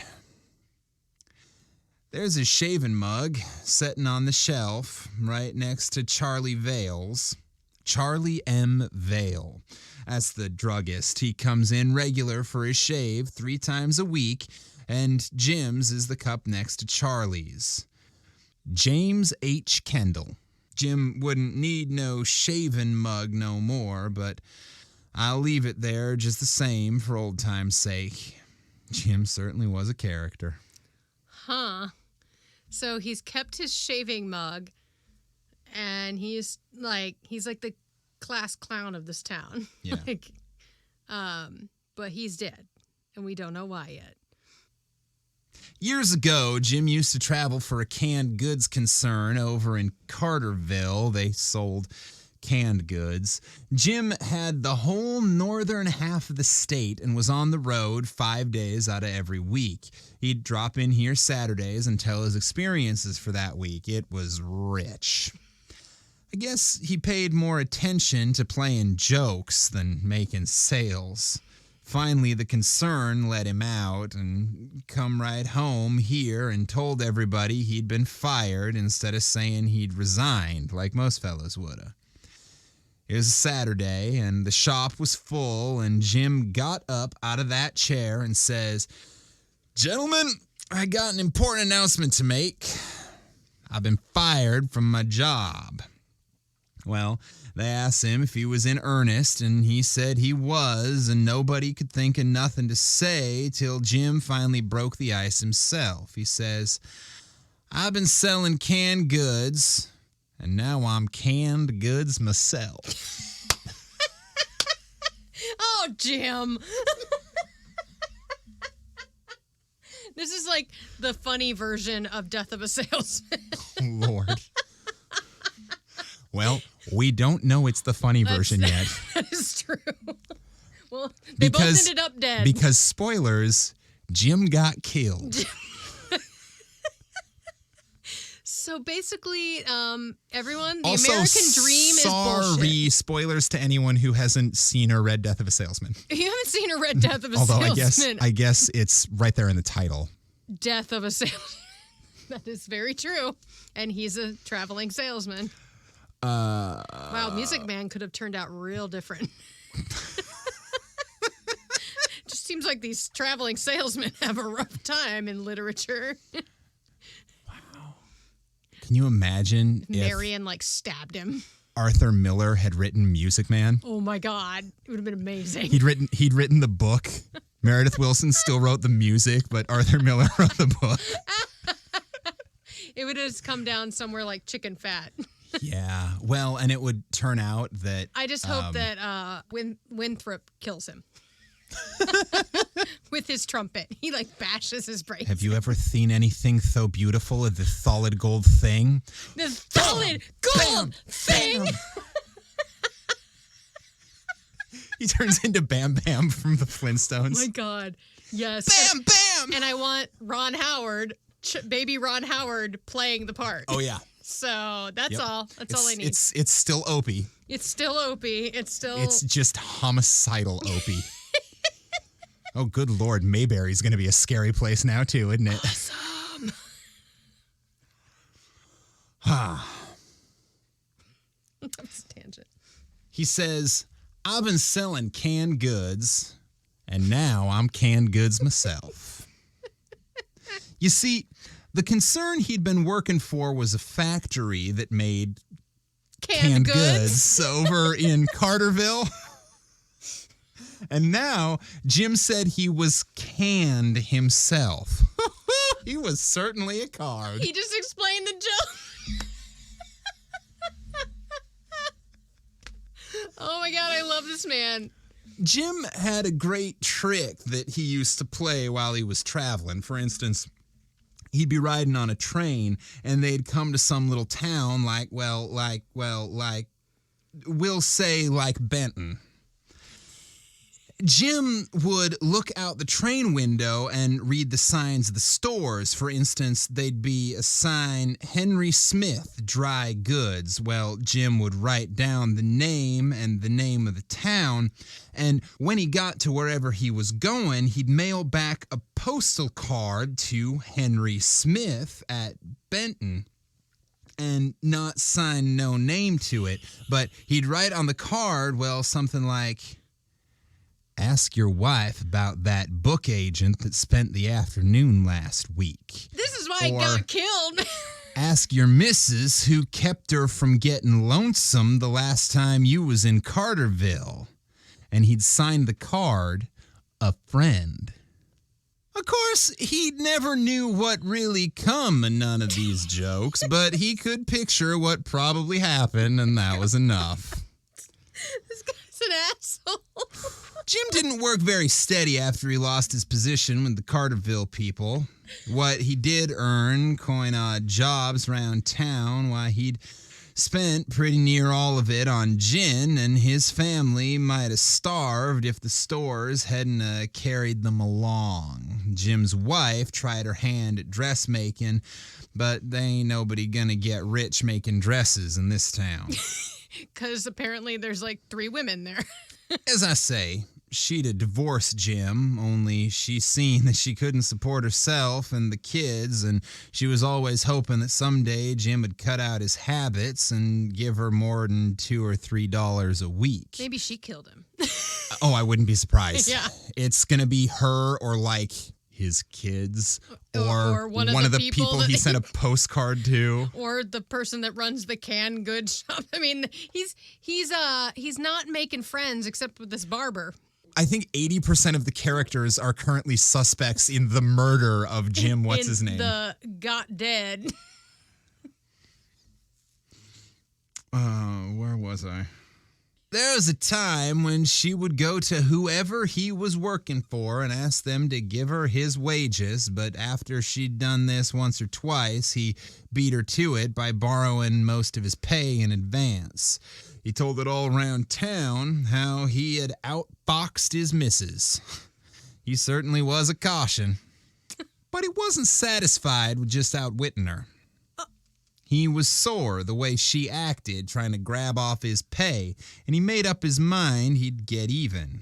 Speaker 1: There's his shaving mug sitting on the shelf right next to Charlie Vale's. Charlie M. Vale. That's the druggist. He comes in regular for his shave 3 times a week, and Jim's is the cup next to Charlie's. James H. Kendall. Jim wouldn't need no shaving mug no more, but I'll leave it there just the same for old time's sake. Jim certainly was a character.
Speaker 2: Huh. So he's kept his shaving mug, and he's like the class clown of this town.
Speaker 1: Yeah.
Speaker 2: But he's dead, and we don't know why yet.
Speaker 1: Years ago, Jim used to travel for a canned goods concern over in Carterville. They sold canned goods. Jim had the whole northern half of the state and was on the road 5 days out of every week. He'd drop in here Saturdays and tell his experiences for that week. It was rich. I guess he paid more attention to playing jokes than making sales. Finally, the concern let him out and come right home here and told everybody he'd been fired instead of saying he'd resigned like most fellas woulda. It was a Saturday, and the shop was full, and Jim got up out of that chair and says, "Gentlemen, I got an important announcement to make. I've been fired from my job." Well, they asked him if he was in earnest, and he said he was, and nobody could think of nothing to say till Jim finally broke the ice himself. He says, "I've been selling canned goods, and now I'm canned goods myself."
Speaker 2: Oh, Jim. This is like the funny version of Death of a Salesman.
Speaker 1: Lord. Well, we don't know it's the funny version yet.
Speaker 2: That is true. Well, they both ended up dead.
Speaker 1: Because, spoilers, Jim got killed.
Speaker 2: So basically, everyone, the
Speaker 1: also,
Speaker 2: American dream is bullshit.
Speaker 1: Sorry, spoilers to anyone who hasn't seen or read Death of a Salesman.
Speaker 2: If you haven't seen or read Death of a
Speaker 1: Although
Speaker 2: Salesman.
Speaker 1: I guess it's right there in the title.
Speaker 2: Death of a Salesman. That is very true. And he's a traveling salesman. Wow, Music Man could have turned out real different. Just seems like these traveling salesmen have a rough time in literature.
Speaker 1: Wow. Can you imagine if
Speaker 2: Marion, stabbed him?
Speaker 1: Arthur Miller had written Music Man?
Speaker 2: Oh, my God. It would have been amazing.
Speaker 1: He'd written the book. Meredith Willson still wrote the music, but Arthur Miller wrote the book.
Speaker 2: It would have just come down somewhere like chicken fat.
Speaker 1: Yeah. Well, and it would turn out that...
Speaker 2: I just hope that Winthrop kills him. With his trumpet. He, bashes his brains.
Speaker 1: Have you ever seen anything so beautiful as the solid gold thing?
Speaker 2: The solid gold thing!
Speaker 1: Bam. He turns into Bam Bam from the Flintstones.
Speaker 2: Oh, my God. Yes.
Speaker 1: Bam Bam!
Speaker 2: And I want Ron Howard, baby Ron Howard, playing the part.
Speaker 1: Oh, yeah.
Speaker 2: So that's all. That's all I need.
Speaker 1: It's still Opie.
Speaker 2: It's still Opie.
Speaker 1: It's just homicidal Opie. Oh, good Lord. Mayberry's going to be a scary place now, too, isn't it?
Speaker 2: Awesome. That's a tangent.
Speaker 1: He says, "I've been selling canned goods, and now I'm canned goods myself." You see, The concern he'd been working for was a factory that made
Speaker 2: Canned goods
Speaker 1: over in Carterville. And now Jim said he was canned himself. He was certainly a card.
Speaker 2: He just explained the joke. Oh my God, I love this man.
Speaker 1: Jim had a great trick that he used to play while he was traveling. For instance, he'd be riding on a train and they'd come to some little town like we'll say like Benton. Jim would look out the train window and read the signs of the stores. For instance, they'd be a sign, Henry Smith, Dry Goods. Well, Jim would write down the name and the name of the town, and when he got to wherever he was going, he'd mail back a postal card to Henry Smith at Benton. And not sign no name to it, but he'd write on the card, well, something like, ask your wife about that book agent that spent the afternoon last week.
Speaker 2: This is why I got killed.
Speaker 1: Ask your missus who kept her from getting lonesome the last time you was in Carterville. And he'd sign the card, a friend. Of course, he never knew what really come in none of these jokes, but he could picture what probably happened, and that was enough.
Speaker 2: This guy's an asshole.
Speaker 1: Jim didn't work very steady after he lost his position with the Carterville people. What he did earn, coin odd jobs around town, why he'd spent pretty near all of it on gin, and his family might have starved if the stores hadn't carried them along. Jim's wife tried her hand at dressmaking, but they ain't nobody gonna get rich making dresses in this town.
Speaker 2: Because apparently there's like 3 women there.
Speaker 1: As I say, she'd have divorced Jim, only she seen that she couldn't support herself and the kids, and she was always hoping that someday Jim would cut out his habits and give her more than $2 or $3 a week.
Speaker 2: Maybe she killed him.
Speaker 1: Oh, I wouldn't be surprised.
Speaker 2: Yeah.
Speaker 1: It's going to be her or like his kids or
Speaker 2: one of the
Speaker 1: people he sent a postcard to,
Speaker 2: or the person that runs the canned goods shop. I mean, he's not making friends except with this barber.
Speaker 1: I think 80% of the characters are currently suspects in the murder of Jim. What's his name?
Speaker 2: The got dead.
Speaker 1: Where was I? There was a time when she would go to whoever he was working for and ask them to give her his wages, but after she'd done this once or twice, he beat her to it by borrowing most of his pay in advance. He told it all around town how he had outfoxed his missus. He certainly was a caution, but he wasn't satisfied with just outwitting her. He was sore the way she acted, trying to grab off his pay, and he made up his mind he'd get even.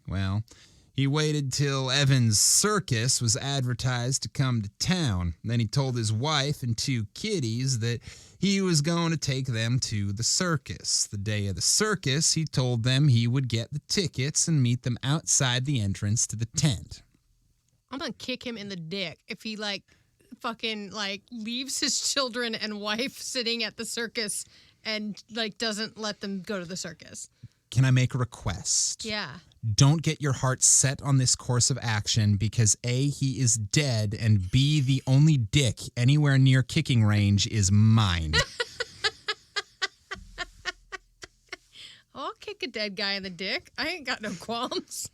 Speaker 1: Well, he waited till Evan's circus was advertised to come to town. Then he told his wife and 2 kiddies that he was going to take them to the circus. The day of the circus, he told them he would get the tickets and meet them outside the entrance to the tent.
Speaker 2: I'm gonna kick him in the dick if he fucking leaves his children and wife sitting at the circus and doesn't let them go to the circus.
Speaker 1: Can I make a request?
Speaker 2: Yeah.
Speaker 1: Don't get your heart set on this course of action because A, he is dead, and B, the only dick anywhere near kicking range is mine.
Speaker 2: I'll kick a dead guy in the dick. I ain't got no qualms.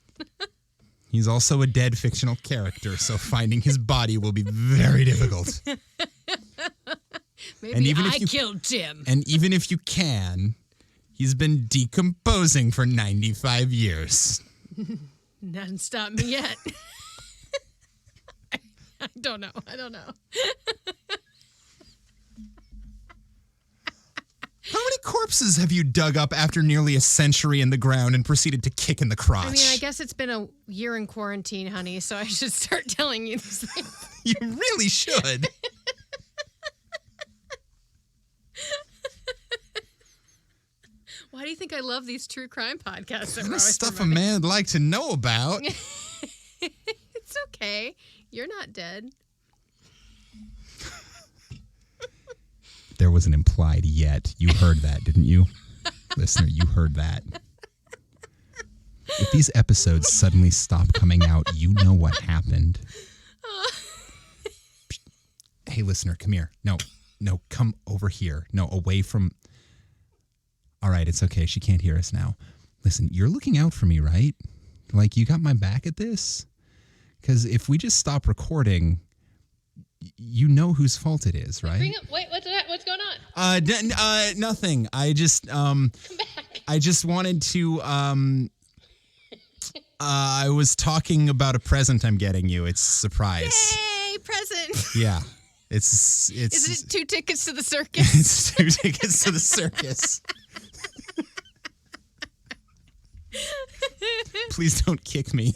Speaker 1: He's also a dead fictional character, so finding his body will be very difficult.
Speaker 2: Maybe I killed Jim.
Speaker 1: And even if you can, he's been decomposing for 95 years.
Speaker 2: Hasn't stopped me yet. I don't know.
Speaker 1: How many corpses have you dug up after nearly a century in the ground and proceeded to kick in the crotch?
Speaker 2: I mean, I guess it's been a year in quarantine, honey, so I should start telling you these things.
Speaker 1: You really should.
Speaker 2: Why do you think I love these true crime podcasts?
Speaker 1: Kind of stuff a man would like to know about.
Speaker 2: It's okay. You're not dead.
Speaker 1: There was an implied yet. You heard that, didn't you? Listener, you heard that. If these episodes suddenly stop coming out, you know what happened. Hey, listener, come here. No, come over here. No, away from... All right, it's okay. She can't hear us now. Listen, you're looking out for me, right? Like, you got my back at this? Because if we just stop recording, you know whose fault it is, right?
Speaker 2: Wait, what's going on?
Speaker 1: Nothing. I just,
Speaker 2: Come back.
Speaker 1: I just wanted to, I was talking about a present I'm getting you. It's a surprise.
Speaker 2: Yay, present.
Speaker 1: Yeah. It's.
Speaker 2: Is it 2 tickets to the circus?
Speaker 1: It's 2 tickets to the circus. Please don't kick me.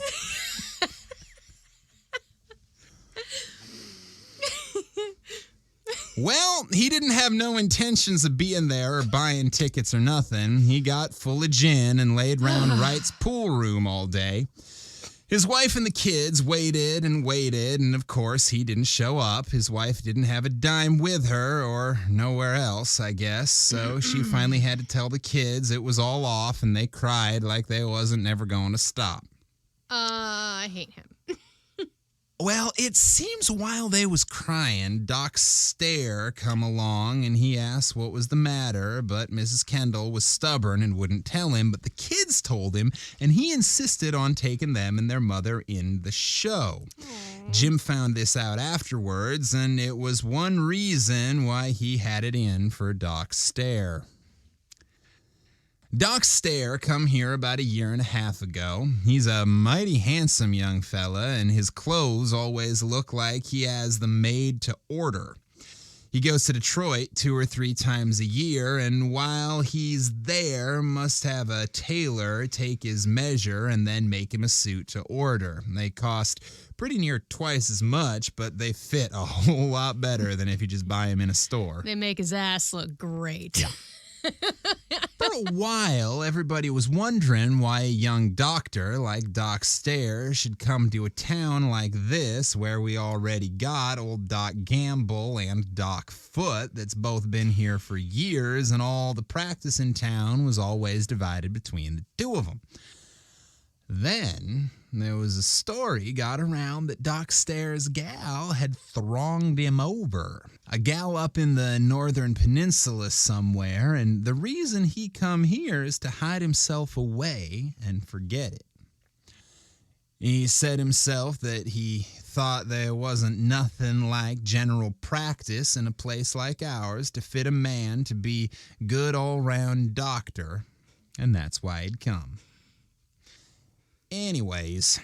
Speaker 1: Well, he didn't have no intentions of being there or buying tickets or nothing. He got full of gin and laid round Wright's pool room all day. His wife and the kids waited, and of course, he didn't show up. His wife didn't have a dime with her, or nowhere else, I guess, so she finally had to tell the kids it was all off, and they cried like they wasn't never going to stop.
Speaker 2: I hate him.
Speaker 1: Well, it seems while they was crying, Doc Stair come along, and he asked what was the matter, but Mrs. Kendall was stubborn and wouldn't tell him, but the kids told him, and he insisted on taking them and their mother in the show. Aww. Jim found this out afterwards, and it was one reason why he had it in for Doc Stair. Doc Stair come here about 1.5 years ago. He's a mighty handsome young fella, and his clothes always look like he has them made to order. He goes to Detroit 2 or 3 times a year, and while he's there, must have a tailor take his measure and then make him a suit to order. They cost pretty near twice as much, but they fit a whole lot better than if you just buy them in a store.
Speaker 2: They make his ass look great.
Speaker 1: Yeah. For a while, everybody was wondering why a young doctor like Doc Stair should come to a town like this where we already got old Doc Gamble and Doc Foot that's both been here for years, and all the practice in town was always divided between the 2 of them. Then there was a story got around that Doc Stair's gal had thronged him over. A gal up in the northern peninsula somewhere, and the reason he come here is to hide himself away and forget it. He said himself that he thought there wasn't nothing like general practice in a place like ours to fit a man to be good all-round doctor, and that's why he'd come. Anyways,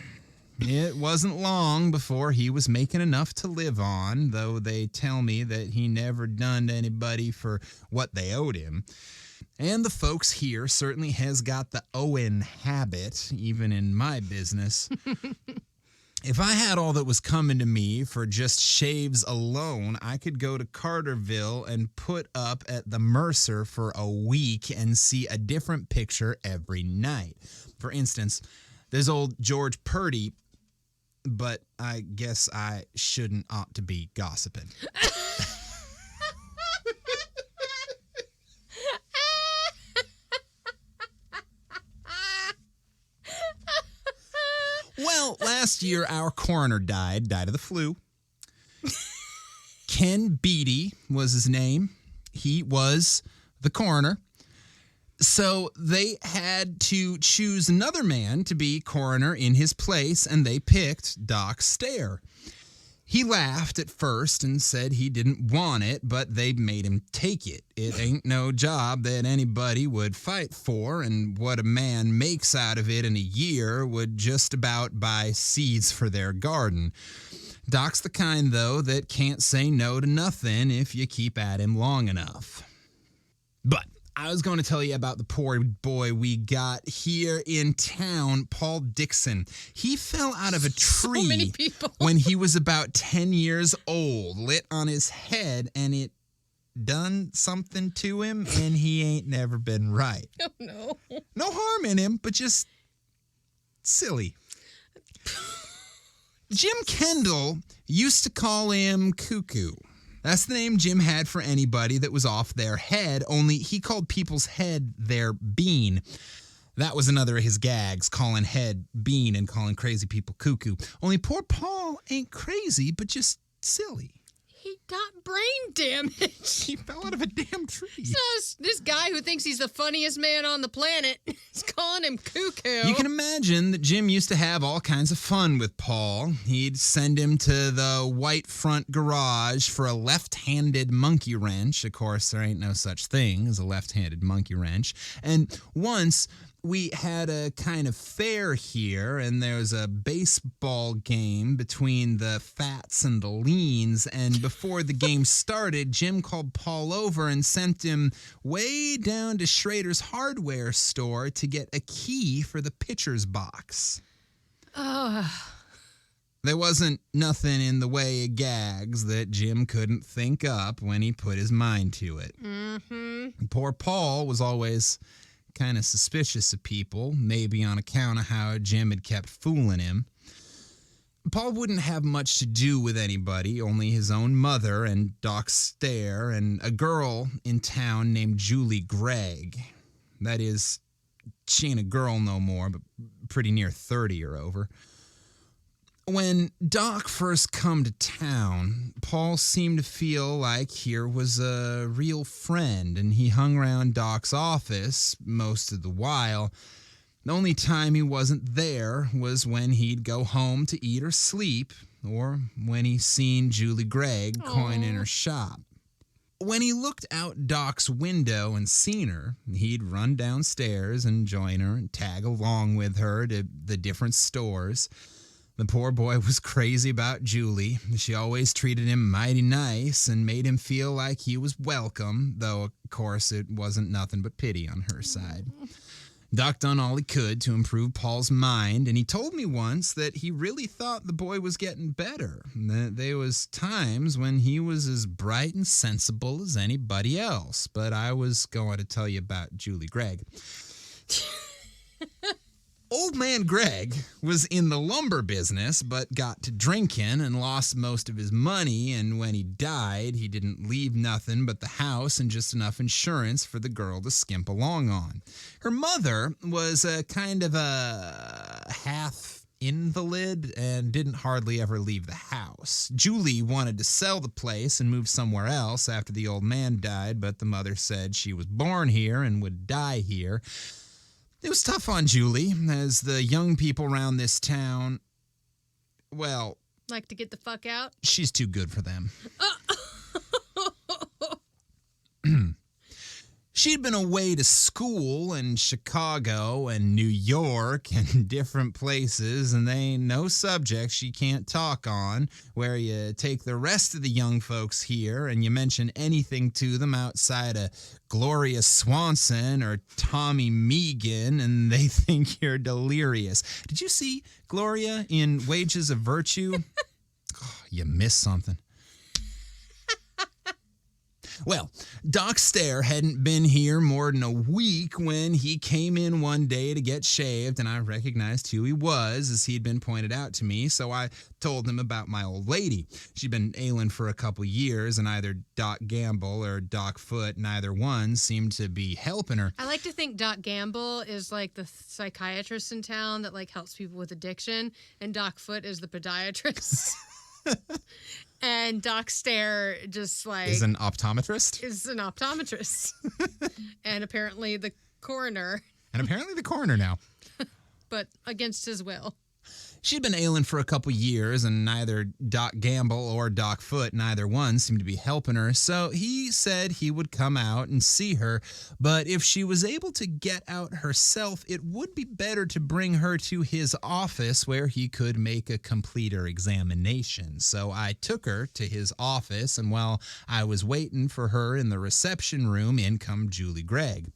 Speaker 1: it wasn't long before he was making enough to live on, though they tell me that he never done to anybody for what they owed him. And the folks here certainly has got the owing habit, even in my business. If I had all that was coming to me for just shaves alone, I could go to Carterville and put up at the Mercer for a week and see a different picture every night. For instance, there's old George Purdy, but I guess I shouldn't ought to be gossiping. Well, last year our coroner died of the flu. Ken Beatty was his name. He was the coroner. So they had to choose another man to be coroner in his place, and they picked Doc Stair. He laughed at first and said he didn't want it, but they made him take it. It ain't no job that anybody would fight for, and what a man makes out of it in a year would just about buy seeds for their garden. Doc's the kind, though, that can't say no to nothing if you keep at him long enough. But I was going to tell you about the poor boy we got here in town, Paul Dixon. He fell out of a tree
Speaker 2: so many people.
Speaker 1: When he was about 10 years old, lit on his head, and it done something to him, and he ain't never been right.
Speaker 2: Oh, no.
Speaker 1: No harm in him, but just silly. Jim Kendall used to call him Cuckoo. That's the name Jim had for anybody that was off their head, only he called people's head their bean. That was another of his gags, calling head bean and calling crazy people cuckoo. Only poor Paul ain't crazy, but just silly.
Speaker 2: He got brain damage.
Speaker 1: He fell out of a damn tree.
Speaker 2: So this guy who thinks he's the funniest man on the planet is calling him cuckoo.
Speaker 1: You can imagine that Jim used to have all kinds of fun with Paul. He'd send him to the white front garage for a left-handed monkey wrench. Of course, there ain't no such thing as a left-handed monkey wrench. And once we had a kind of fair here, and there was a baseball game between the fats and the leans, and before the game started, Jim called Paul over and sent him way down to Schrader's hardware store to get a key for the pitcher's box. There wasn't nothing in the way of gags that Jim couldn't think up when he put his mind to it. Mm-hmm. Poor Paul was always kind of suspicious of people, maybe on account of how Jim had kept fooling him. Paul wouldn't have much to do with anybody, only his own mother and Doc Stair and a girl in town named Julie Gregg. That is, she ain't a girl no more, but pretty near 30 or over. When Doc first come to town, Paul seemed to feel like here was a real friend, and he hung around Doc's office most of the while. The only time he wasn't there was when he'd go home to eat or sleep, or when he seen Julie Gregg coin in her shop. When he looked out Doc's window and seen her, he'd run downstairs and join her and tag along with her to the different stores. The poor boy was crazy about Julie. She always treated him mighty nice and made him feel like he was welcome, though, of course, it wasn't nothing but pity on her side. Doc done all he could to improve Paul's mind, and he told me once that he really thought the boy was getting better, and that there was times when he was as bright and sensible as anybody else. But I was going to tell you about Julie Gregg. Old man Greg was in the lumber business, but got to drinking and lost most of his money, and when he died, he didn't leave nothing but the house and just enough insurance for the girl to skimp along on. Her mother was a kind of a half invalid and didn't hardly ever leave the house. Julie wanted to sell the place and move somewhere else after the old man died, but the mother said she was born here and would die here. It was tough on Julie, as the young people around this town, well...
Speaker 2: like to get the fuck out?
Speaker 1: She's too good for them. She'd been away to school in Chicago and New York and different places, and they ain't no subject she can't talk on, where you take the rest of the young folks here and you mention anything to them outside of Gloria Swanson or Tommy Megan, and they think you're delirious. Did you see Gloria in Wages of Virtue? Oh, you missed something. Well, Doc Stair hadn't been here more than a week when he came in one day to get shaved, and I recognized who he was as he'd been pointed out to me, so I told him about my old lady. She'd been ailing for a couple years, and either Doc Gamble or Doc Foot, neither one seemed to be helping her.
Speaker 2: I like to think Doc Gamble is like the psychiatrist in town that like helps people with addiction, and Doc Foot is the podiatrist. And Doc Stair just like...
Speaker 1: is an optometrist?
Speaker 2: Is an optometrist. And apparently the coroner.
Speaker 1: And apparently the coroner now.
Speaker 2: But against his will.
Speaker 1: She'd been ailing for a couple years, and neither Doc Gamble or Doc Foot, neither one, seemed to be helping her, so he said he would come out and see her, but if she was able to get out herself, it would be better to bring her to his office where he could make a completer examination. So I took her to his office, and while I was waiting for her in the reception room, in come Julie Gregg.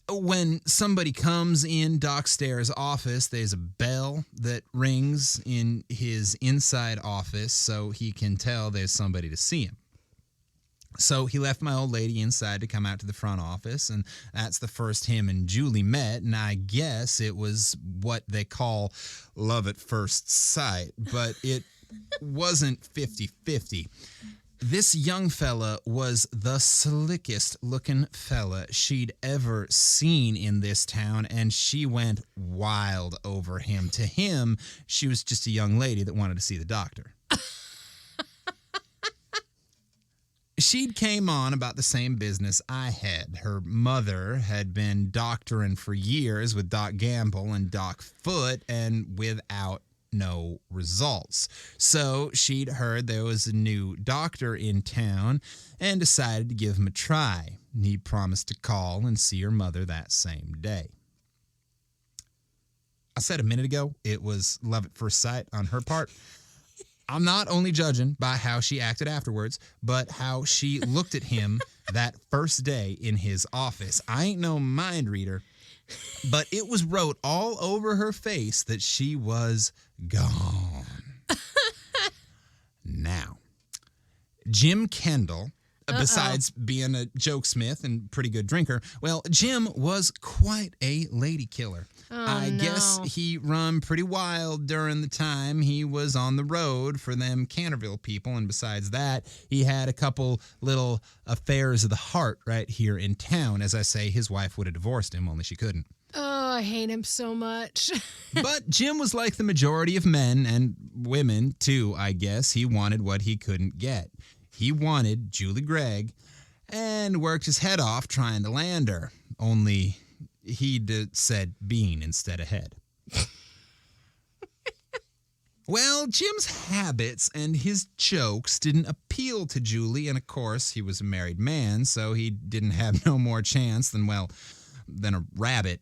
Speaker 1: When somebody comes in Doc Stair's office, there's a bell that rings in his inside office so he can tell there's somebody to see him. So he left my old lady inside to come out to the front office, and that's the first him and Julie met, and I guess it was what they call love at first sight, but it wasn't 50-50. This young fella was the slickest looking fella she'd ever seen in this town, and she went wild over him. To him, she was just a young lady that wanted to see the doctor. She'd came on about the same business I had. Her mother had been doctoring for years with Doc Gamble and Doc Foote, and without no results. So she'd heard there was a new doctor in town and decided to give him a try. He promised to call and see her mother that same day. I said a minute ago it was love at first sight on her part. I'm not only judging by how she acted afterwards, but how she looked at him that first day in his office. I ain't no mind reader, but it was wrote all over her face that she was gone. Now, Jim Kendall, besides being a jokesmith and pretty good drinker, well, Jim was quite a lady killer. I guess he run pretty wild during the time he was on the road for them Canterville people, and besides that, he had a couple little affairs of the heart right here in town. As I say, his wife would have divorced him, only she couldn't.
Speaker 2: Oh, I hate him so much.
Speaker 1: But Jim was like the majority of men, and women too, I guess. He wanted what he couldn't get. He wanted Julie Gregg and worked his head off trying to land her, only he'd said bean instead of head. Well, Jim's habits and his jokes didn't appeal to Julie, and of course, he was a married man, so he didn't have no more chance than a rabbit.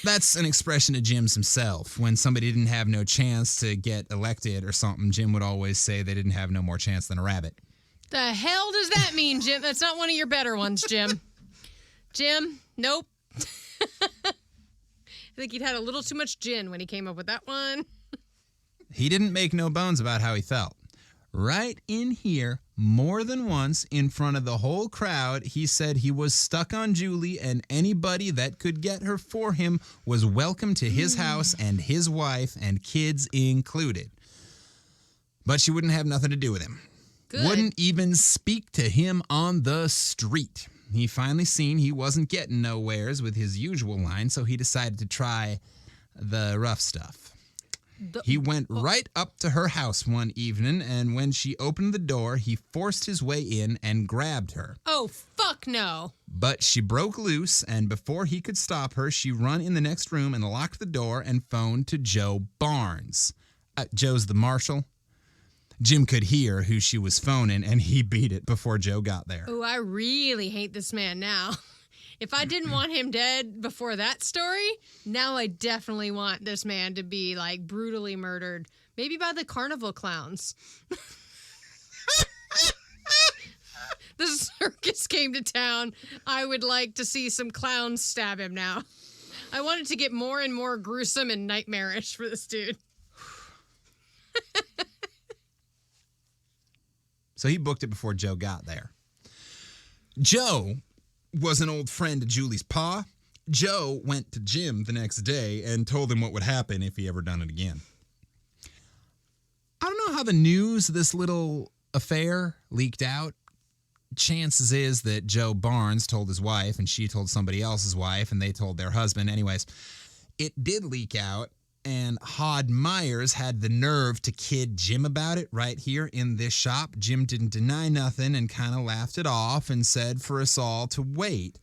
Speaker 1: That's an expression of Jim's himself. When somebody didn't have no chance to get elected or something, Jim would always say they didn't have no more chance than a rabbit.
Speaker 2: The hell does that mean, Jim? That's not one of your better ones, Jim. Jim, nope. I think he'd had a little too much gin when he came up with that one.
Speaker 1: He didn't make no bones about how he felt. Right in here, more than once, in front of the whole crowd, he said he was stuck on Julie, and anybody that could get her for him was welcome to his house and his wife and kids included. But she wouldn't have nothing to do with him.
Speaker 2: Good.
Speaker 1: Wouldn't even speak to him on the street. He finally seen he wasn't getting nowheres with his usual line, so he decided to try the rough stuff. He went right up to her house one evening, and when she opened the door, he forced his way in and grabbed her.
Speaker 2: Oh, fuck no.
Speaker 1: But she broke loose, and before he could stop her, she run in the next room and locked the door and phoned to Joe Barnes. Joe's the marshal. Jim could hear who she was phoning, and he beat it before Joe got there.
Speaker 2: Oh, I really hate this man now. If I didn't want him dead before that story, now I definitely want this man to be, like, brutally murdered. Maybe by the carnival clowns. The circus came to town. I would like to see some clowns stab him now. I want it to get more and more gruesome and nightmarish for this dude.
Speaker 1: So he booked it before Joe got there. Joe was an old friend of Julie's pa. Joe went to Jim the next day and told him what would happen if he ever done it again. I don't know how the news of this little affair leaked out. Chances is that Joe Barnes told his wife, and she told somebody else's wife, and they told their husband. Anyways, it did leak out, and Hod Myers had the nerve to kid Jim about it right here in this shop. Jim didn't deny nothing and kind of laughed it off and said for us all to wait.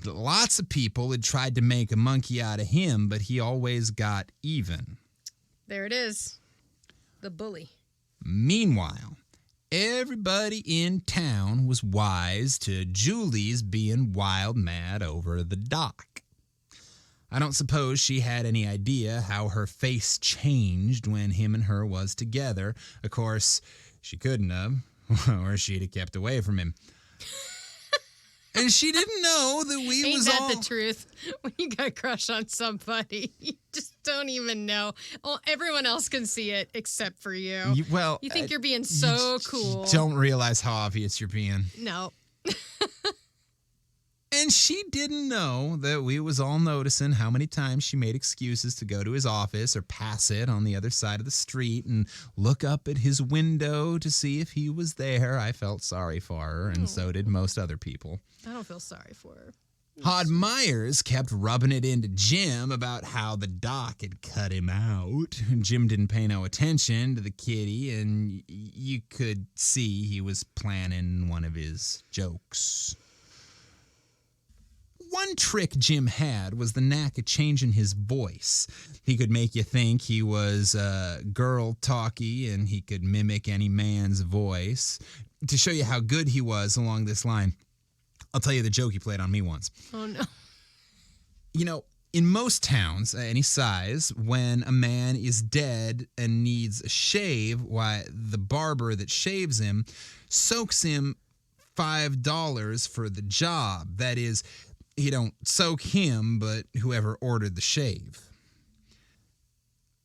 Speaker 1: Lots of people had tried to make a monkey out of him, but he always got even.
Speaker 2: There it is. The bully.
Speaker 1: Meanwhile, everybody in town was wise to Julie's being wild mad over the doc. I don't suppose she had any idea how her face changed when him and her was together. Of course, she couldn't have, or she'd have kept away from him. And she didn't know that we
Speaker 2: Ain't
Speaker 1: was
Speaker 2: that
Speaker 1: all...
Speaker 2: the truth? When you got a crush on somebody, you just don't even know. Well, everyone else can see it except for you. You think you're being so cool.
Speaker 1: You don't realize how obvious you're being.
Speaker 2: No.
Speaker 1: And she didn't know that we was all noticing how many times she made excuses to go to his office or pass it on the other side of the street and look up at his window to see if he was there. I felt sorry for her, and so did most other people.
Speaker 2: I don't feel sorry for her.
Speaker 1: Hod Myers kept rubbing it into Jim about how the doc had cut him out. Jim didn't pay no attention to the kitty, and you could see he was planning one of his jokes. One trick Jim had was the knack of changing his voice. He could make you think he was girl talky, and he could mimic any man's voice. To show you how good he was along this line, I'll tell you the joke he played on me once.
Speaker 2: Oh, no.
Speaker 1: You know, in most towns, any size, when a man is dead and needs a shave, why, the barber that shaves him soaks him $5 for the job. That is, he don't soak him, but whoever ordered the shave.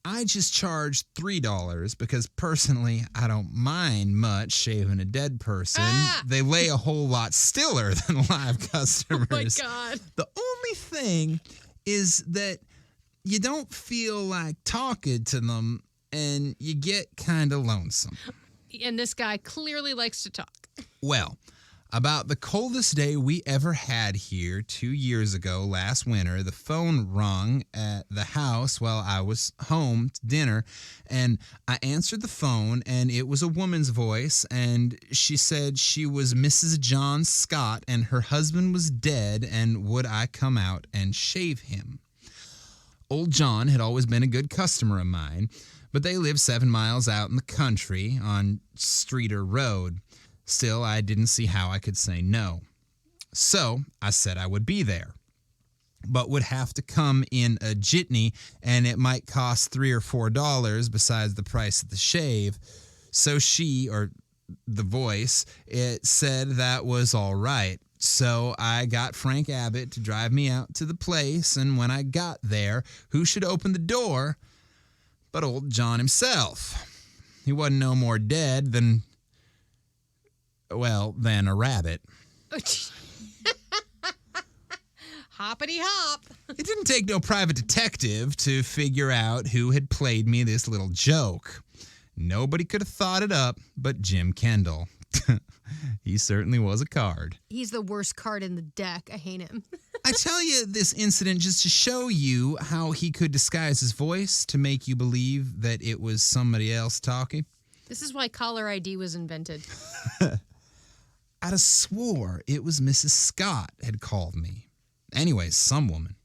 Speaker 1: I just charged $3 because personally, I don't mind much shaving a dead person. They lay a whole lot stiller than live customers.
Speaker 2: Oh my God.
Speaker 1: The only thing is that you don't feel like talking to them and you get kind of lonesome.
Speaker 2: And this guy clearly likes to talk.
Speaker 1: Well, about the coldest day we ever had here 2 years ago, last winter, the phone rung at the house while I was home to dinner, and I answered the phone, and it was a woman's voice, and she said she was Mrs. John Scott, and her husband was dead, and would I come out and shave him? Old John had always been a good customer of mine, but they lived 7 miles out in the country on Streeter Road. Still, I didn't see how I could say no. So I said I would be there, but would have to come in a jitney, and it might cost $3 or $4 besides the price of the shave. So she, or the voice, it said that was all right. So I got Frank Abbott to drive me out to the place, and when I got there, who should open the door but old John himself. He wasn't no more dead than a rabbit.
Speaker 2: Hoppity hop.
Speaker 1: It didn't take no private detective to figure out who had played me this little joke. Nobody could have thought it up but Jim Kendall. He certainly was a card.
Speaker 2: He's the worst card in the deck. I hate him.
Speaker 1: I tell you this incident just to show you how he could disguise his voice to make you believe that it was somebody else talking.
Speaker 2: This is why caller ID was invented.
Speaker 1: I'd have swore it was Mrs. Scott had called me. Anyways, some woman.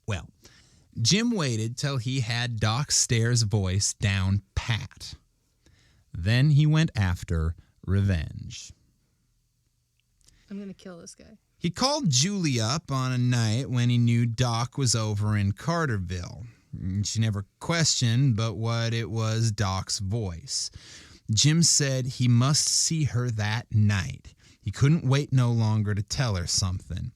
Speaker 1: Well, Jim waited till he had Doc Stair's voice down pat. Then he went after revenge.
Speaker 2: I'm going to kill this guy.
Speaker 1: He called Julie up on a night when he knew Doc was over in Carterville. She never questioned but what it was Doc's voice. Jim said he must see her that night. He couldn't wait no longer to tell her something.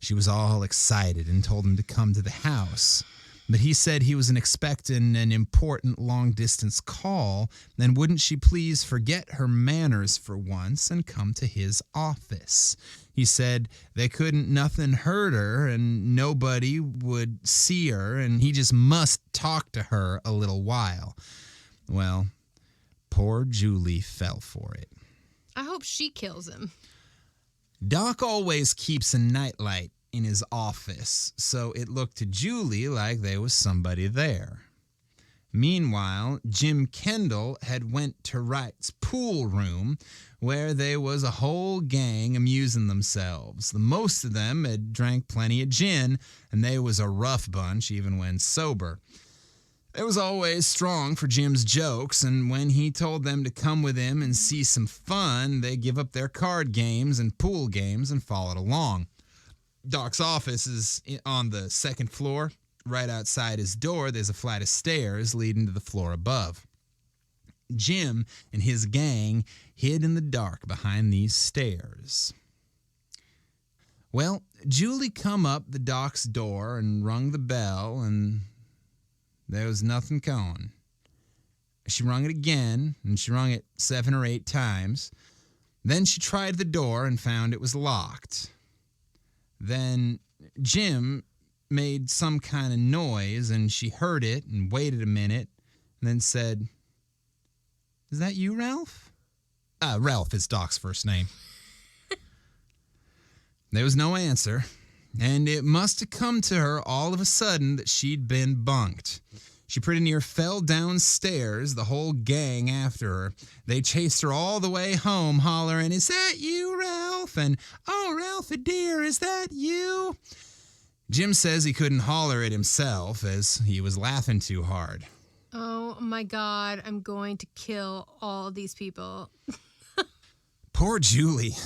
Speaker 1: She was all excited and told him to come to the house. But he said he was expecting an important long-distance call, and wouldn't she please forget her manners for once and come to his office. He said they couldn't nothing hurt her and nobody would see her, and he just must talk to her a little while. Well, poor Julie fell for it.
Speaker 2: I hope she kills him.
Speaker 1: Doc always keeps a nightlight in his office, so it looked to Julie like there was somebody there. Meanwhile, Jim Kendall had went to Wright's pool room, where there was a whole gang amusing themselves. The most of them had drank plenty of gin, and they was a rough bunch even when sober. It was always strong for Jim's jokes, and when he told them to come with him and see some fun, they give up their card games and pool games and followed along. Doc's office is on the second floor. Right outside his door, there's a flight of stairs leading to the floor above. Jim and his gang hid in the dark behind these stairs. Well, Julie come up the Doc's door and rung the bell, and there was nothing going. She rung it again, and she rung it 7 or 8 times. Then she tried the door and found it was locked. Then Jim made some kind of noise, and she heard it and waited a minute and then said, "Is that you, Ralph?" Ralph is Doc's first name. There was no answer, and it must have come to her all of a sudden that she'd been bunked. She pretty near fell downstairs, the whole gang after her. They chased her all the way home, hollering, "Is that you, Ralph?" And, "Oh, Ralphie dear, is that you?" Jim says he couldn't holler it himself as he was laughing too hard.
Speaker 2: Oh my God, I'm going to kill all these people.
Speaker 1: Poor Julie.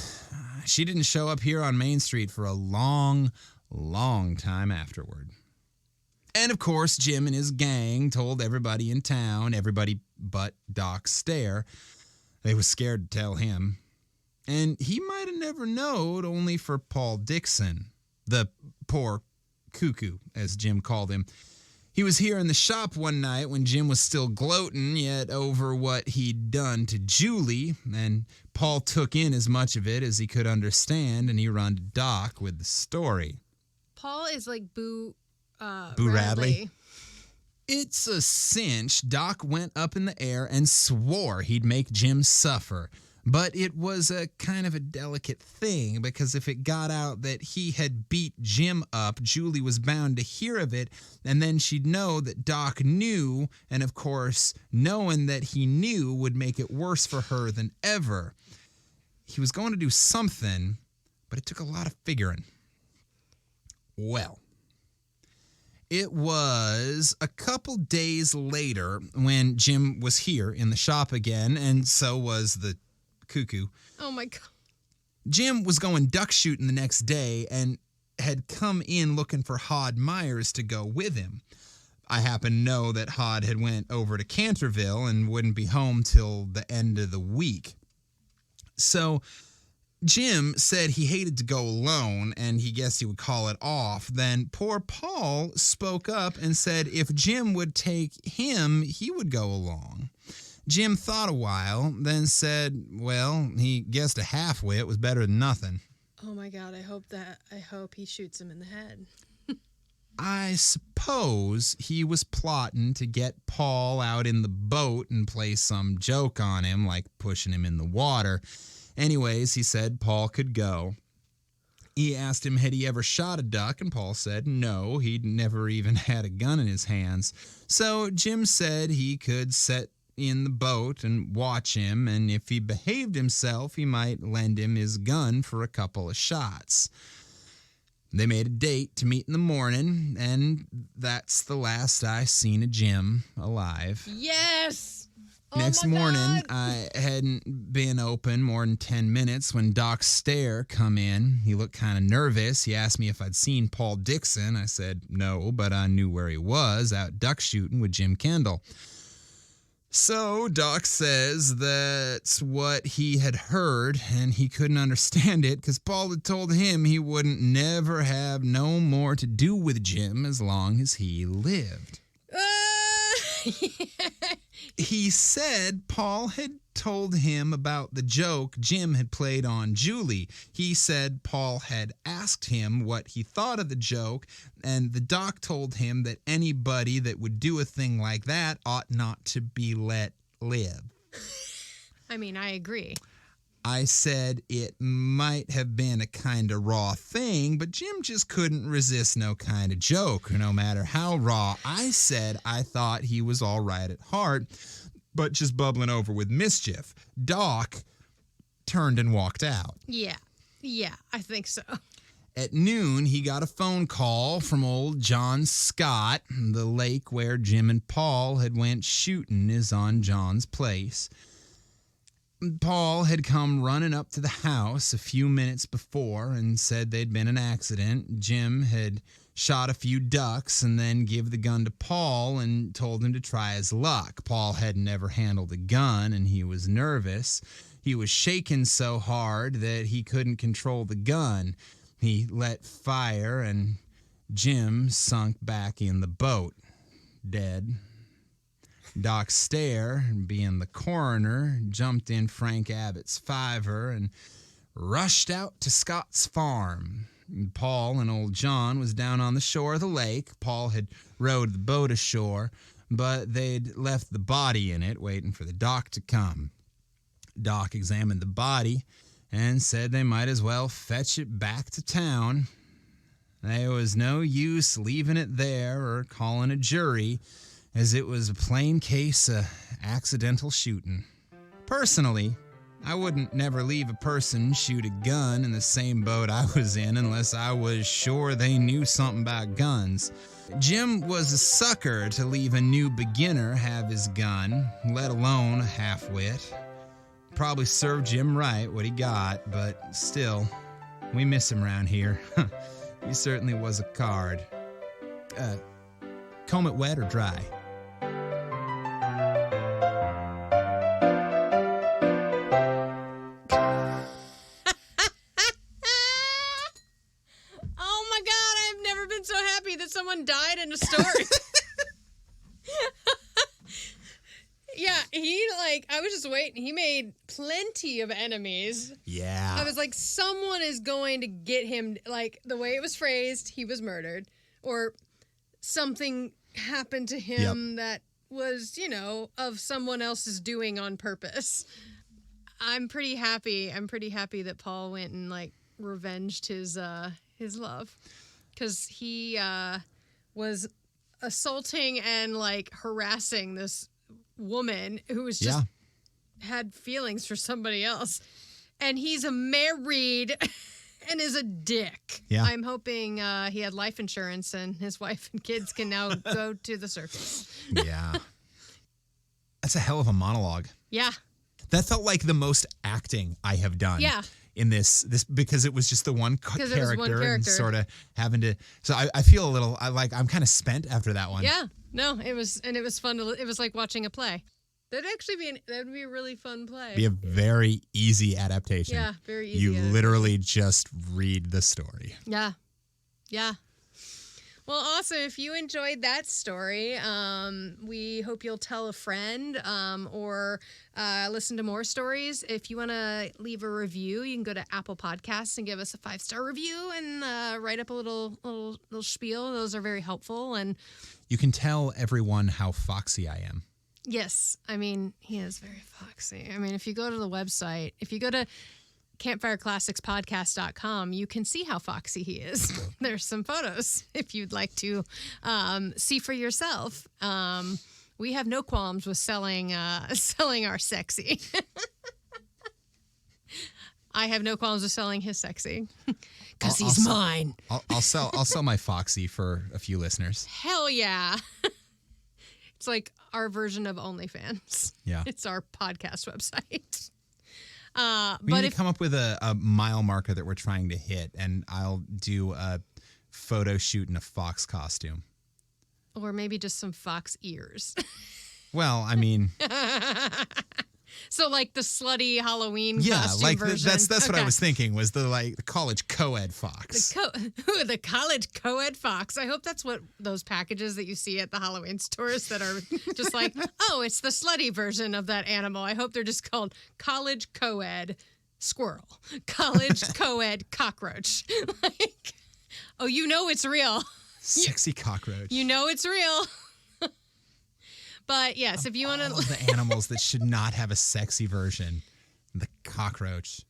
Speaker 1: She didn't show up here on Main Street for a long, long time afterward. And of course, Jim and his gang told everybody in town, everybody but Doc Stair. They was scared to tell him. And he might have never knowed only for Paul Dixon, the poor Cuckoo, as Jim called him. He was here in the shop one night when Jim was still gloating yet over what he'd done to Julie, and Paul took in as much of it as he could understand, and he run to Doc with the story.
Speaker 2: Paul is like Boo
Speaker 1: Radley. It's a cinch. Doc went up in the air and swore he'd make Jim suffer. But it was a kind of a delicate thing, because if it got out that he had beat Jim up, Julie was bound to hear of it, and then she'd know that Doc knew, and of course, knowing that he knew would make it worse for her than ever. He was going to do something, but it took a lot of figuring. Well, it was a couple days later when Jim was here in the shop again, and so was the Cuckoo.
Speaker 2: Oh my God.
Speaker 1: Jim was going duck shooting the next day and had come in looking for Hod Myers to go with him. I happen to know that Hod had went over to Canterville and wouldn't be home till the end of the week. So Jim said he hated to go alone and he guessed he would call it off. Then poor Paul spoke up and said if Jim would take him, he would go along. Jim thought a while, then said, well, he guessed a half-wit was better than nothing.
Speaker 2: Oh my God, I hope he shoots him in the head.
Speaker 1: I suppose he was plotting to get Paul out in the boat and play some joke on him, like pushing him in the water. Anyways, he said Paul could go. He asked him had he ever shot a duck, and Paul said no, he'd never even had a gun in his hands. So Jim said he could set in the boat and watch him, and if he behaved himself, he might lend him his gun for a couple of shots. They made a date to meet in the morning, and that's the last I seen of Jim alive.
Speaker 2: Yes!
Speaker 1: Next morning, I hadn't been open more than 10 minutes when Doc Stair come in. He looked kind of nervous. He asked me if I'd seen Paul Dixon. I said no, but I knew where he was, out duck shooting with Jim Kendall. So Doc says that's what he had heard, and he couldn't understand it because Paul had told him he wouldn't never have no more to do with Jim as long as he lived. He said Paul had told him about the joke Jim had played on Julie. He said Paul had asked him what he thought of the joke, and the doc told him that anybody that would do a thing like that ought not to be let live.
Speaker 2: I mean, I agree.
Speaker 1: I said it might have been a kind of raw thing, but Jim just couldn't resist no kind of joke, no matter how raw. I said I thought he was all right at heart, but just bubbling over with mischief. Doc turned and walked out.
Speaker 2: Yeah, I think so.
Speaker 1: At noon, he got a phone call from old John Scott. The lake where Jim and Paul had went shooting is on John's place. Paul had come running up to the house a few minutes before and said there'd been an accident. Jim had shot a few ducks and then give the gun to Paul and told him to try his luck. Paul had never handled a gun and he was nervous. He was shaking so hard that he couldn't control the gun. He let fire and Jim sunk back in the boat, dead. Doc Stair, being the coroner, jumped in Frank Abbott's fiver and rushed out to Scott's farm. Paul and old John was down on the shore of the lake. Paul had rowed the boat ashore, but they'd left the body in it, waiting for the doc to come. Doc examined the body and said they might as well fetch it back to town. There was no use leaving it there or calling a jury, as it was a plain case of accidental shooting. Personally, I wouldn't never leave a person shoot a gun in the same boat I was in unless I was sure they knew something about guns. Jim was a sucker to leave a new beginner have his gun, let alone a half-wit. Probably served Jim right what he got, but still, we miss him around here. He certainly was a card. Comb it wet or dry?
Speaker 2: Oh my God, I've never been so happy that someone died in a story. Yeah, I was just waiting. He made plenty of enemies.
Speaker 1: Yeah.
Speaker 2: I was like, someone is going to get him, like, the way it was phrased, he was murdered. Or something happened to him that was, of someone else's doing on purpose. I'm pretty happy that Paul went and, revenged his love. Because he was assaulting and, harassing this woman who was just had feelings for somebody else, and he's married and is a dick.
Speaker 1: Yeah.
Speaker 2: I'm hoping he had life insurance and his wife and kids can now go to the circus.
Speaker 1: Yeah. That's a hell of a monologue.
Speaker 2: Yeah.
Speaker 1: That felt like the most acting I have done.
Speaker 2: Yeah.
Speaker 1: In this because it was just the one character and
Speaker 2: character.
Speaker 1: sort of having to. So I feel a little. I'm kind of spent after that one.
Speaker 2: Yeah. No, it was fun. It was like watching a play. That'd be a really fun play.
Speaker 1: Be a very easy adaptation.
Speaker 2: Yeah, very easy.
Speaker 1: You literally just read the story.
Speaker 2: Yeah. Yeah. Well, awesome. If you enjoyed that story, we hope you'll tell a friend or listen to more stories. If you want to leave a review, you can go to Apple Podcasts and give us a 5-star review and write up a little spiel. Those are very helpful. And
Speaker 1: you can tell everyone how foxy I am.
Speaker 2: yes, I mean, he is very foxy. I mean, if you go to the website, if you go to campfireclassicspodcast.com, you can see how foxy he is. There's some photos if you'd like to see for yourself. We have no qualms with selling our sexy. I have no qualms with selling his sexy because he's mine.
Speaker 1: I'll sell my foxy for a few listeners.
Speaker 2: Hell yeah. It's like our version of OnlyFans.
Speaker 1: Yeah.
Speaker 2: It's our podcast website.
Speaker 1: We need to come up with a mile marker that we're trying to hit, and I'll do a photo shoot in a fox costume.
Speaker 2: Or maybe just some fox ears.
Speaker 1: Well, I mean...
Speaker 2: So like the slutty Halloween costume version.
Speaker 1: That's what I was thinking, was the college co-ed fox.
Speaker 2: The college co-ed fox. I hope that's what those packages that you see at the Halloween stores that are just like, oh, it's the slutty version of that animal. I hope they're just called college co-ed squirrel, college co-ed cockroach. Like, oh, you know it's real.
Speaker 1: Sexy cockroach.
Speaker 2: You know it's real. But yes, if you want to...
Speaker 1: All the animals that should not have a sexy version. The cockroach.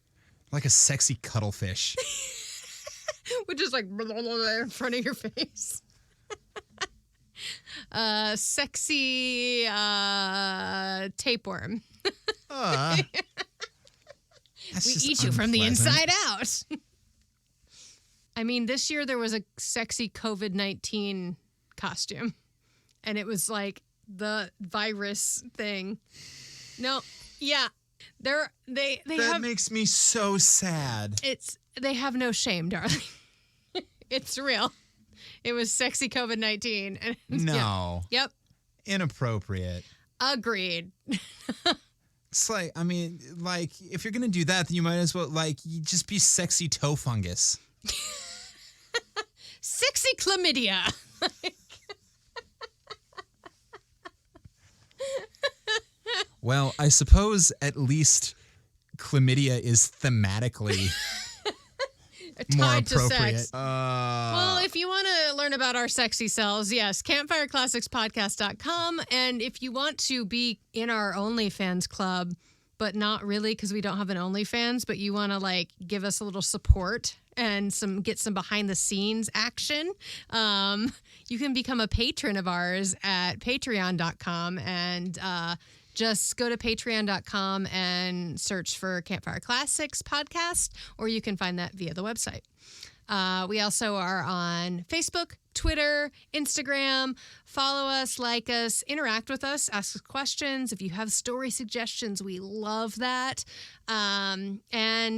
Speaker 1: Like a sexy cuttlefish.
Speaker 2: Which is like in front of your face. Sexy tapeworm.
Speaker 1: We
Speaker 2: eat you from the inside out. I mean, this year there was a sexy COVID-19 costume. And it was like the virus thing. No, yeah. They
Speaker 1: that makes me so sad.
Speaker 2: They have no shame, darling. It's real. It was sexy COVID-19.
Speaker 1: No.
Speaker 2: Yeah. Yep.
Speaker 1: Inappropriate.
Speaker 2: Agreed.
Speaker 1: It's like, I mean, like, if you're going to do that, then you might as well, you just be sexy toe fungus.
Speaker 2: Sexy chlamydia.
Speaker 1: Well, I suppose at least chlamydia is thematically
Speaker 2: tied to
Speaker 1: appropriate.
Speaker 2: sex. Well, if you want to learn about our sexy selves, yes, campfireclassicspodcast.com. And if you want to be in our OnlyFans club, but not really because we don't have an OnlyFans, but you want to like give us a little support and get some behind the scenes action, you can become a patron of ours at patreon.com and just go to patreon.com and search for Campfire Classics podcast, or you can find that via the website. We also are on Facebook, Twitter, Instagram. Follow us, like us, interact with us, ask us questions. If you have story suggestions, we love that. And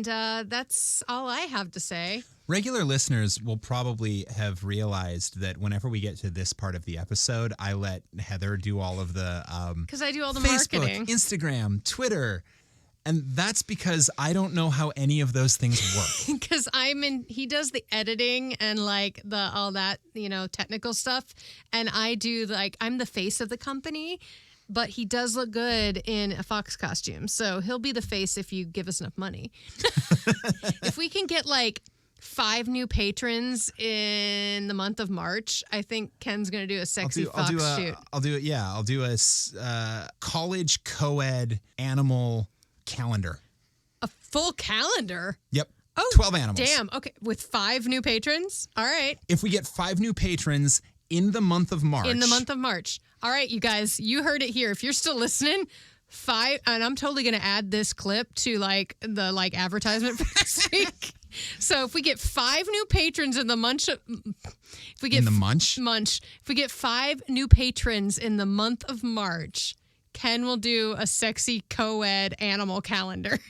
Speaker 2: that's all I have to say.
Speaker 1: Regular listeners will probably have realized that whenever we get to this part of the episode, I let Heather do all of the
Speaker 2: because I do all the
Speaker 1: Facebook,
Speaker 2: marketing.
Speaker 1: Instagram, Twitter. And that's because I don't know how any of those things work.
Speaker 2: Because he does the editing and like all that, technical stuff. And I do I'm the face of the company, but he does look good in a fox costume. So he'll be the face if you give us enough money. If we can get 5 new patrons in the month of March, I think Ken's going to do a sexy fox shoot.
Speaker 1: I'll do a college co-ed animal calendar.
Speaker 2: A full calendar?
Speaker 1: Yep.
Speaker 2: Oh,
Speaker 1: 12 animals.
Speaker 2: Damn. Okay. With 5 new patrons? All right.
Speaker 1: If we get 5 new patrons in the month of March.
Speaker 2: All right, you guys, you heard it here. If you're still listening, 5, and I'm totally going to add this clip to the advertisement for this week. So if we get 5 new patrons in the munch, if we get if we get 5 new patrons in the month of March, Ken will do a sexy co-ed animal calendar.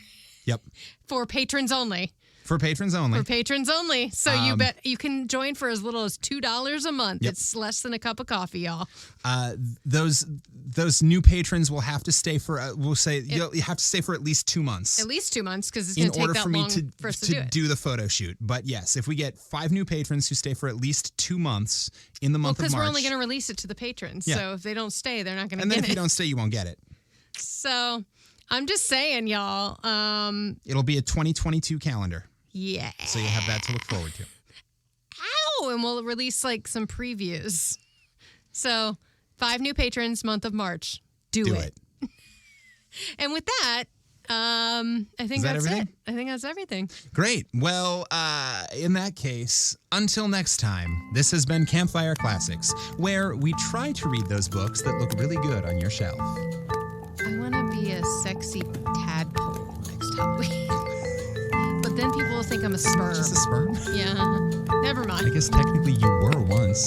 Speaker 1: Yep.
Speaker 2: For patrons only.
Speaker 1: For patrons only.
Speaker 2: So you bet you can join for as little as $2 a month. Yep. It's less than a cup of coffee, y'all.
Speaker 1: Those new patrons will have to stay for you have to stay for at least 2 months.
Speaker 2: At least 2 months because it's going to take that long for us to do
Speaker 1: the photo shoot. But yes, if we get 5 new patrons who stay for at least 2 months in the month of March,
Speaker 2: because we're only going to release it to the patrons. Yeah. So if they don't stay, they're not going to get it.
Speaker 1: And then if you don't stay, you won't get it.
Speaker 2: So I'm just saying, y'all.
Speaker 1: It'll be a 2022 calendar.
Speaker 2: Yeah.
Speaker 1: So you have that to look forward to.
Speaker 2: Ow! And we'll release some previews. So 5 new patrons, month of March. Do it. And with that, I think that's it. I think that's everything.
Speaker 1: Great. Well, in that case, until next time, this has been Campfire Classics, where we try to read those books that look really good on your shelf.
Speaker 2: I want to be a sexy tadpole next Halloween. But then people will think I'm a sperm.
Speaker 1: Just a sperm?
Speaker 2: Yeah. Never mind.
Speaker 1: I guess technically you were once.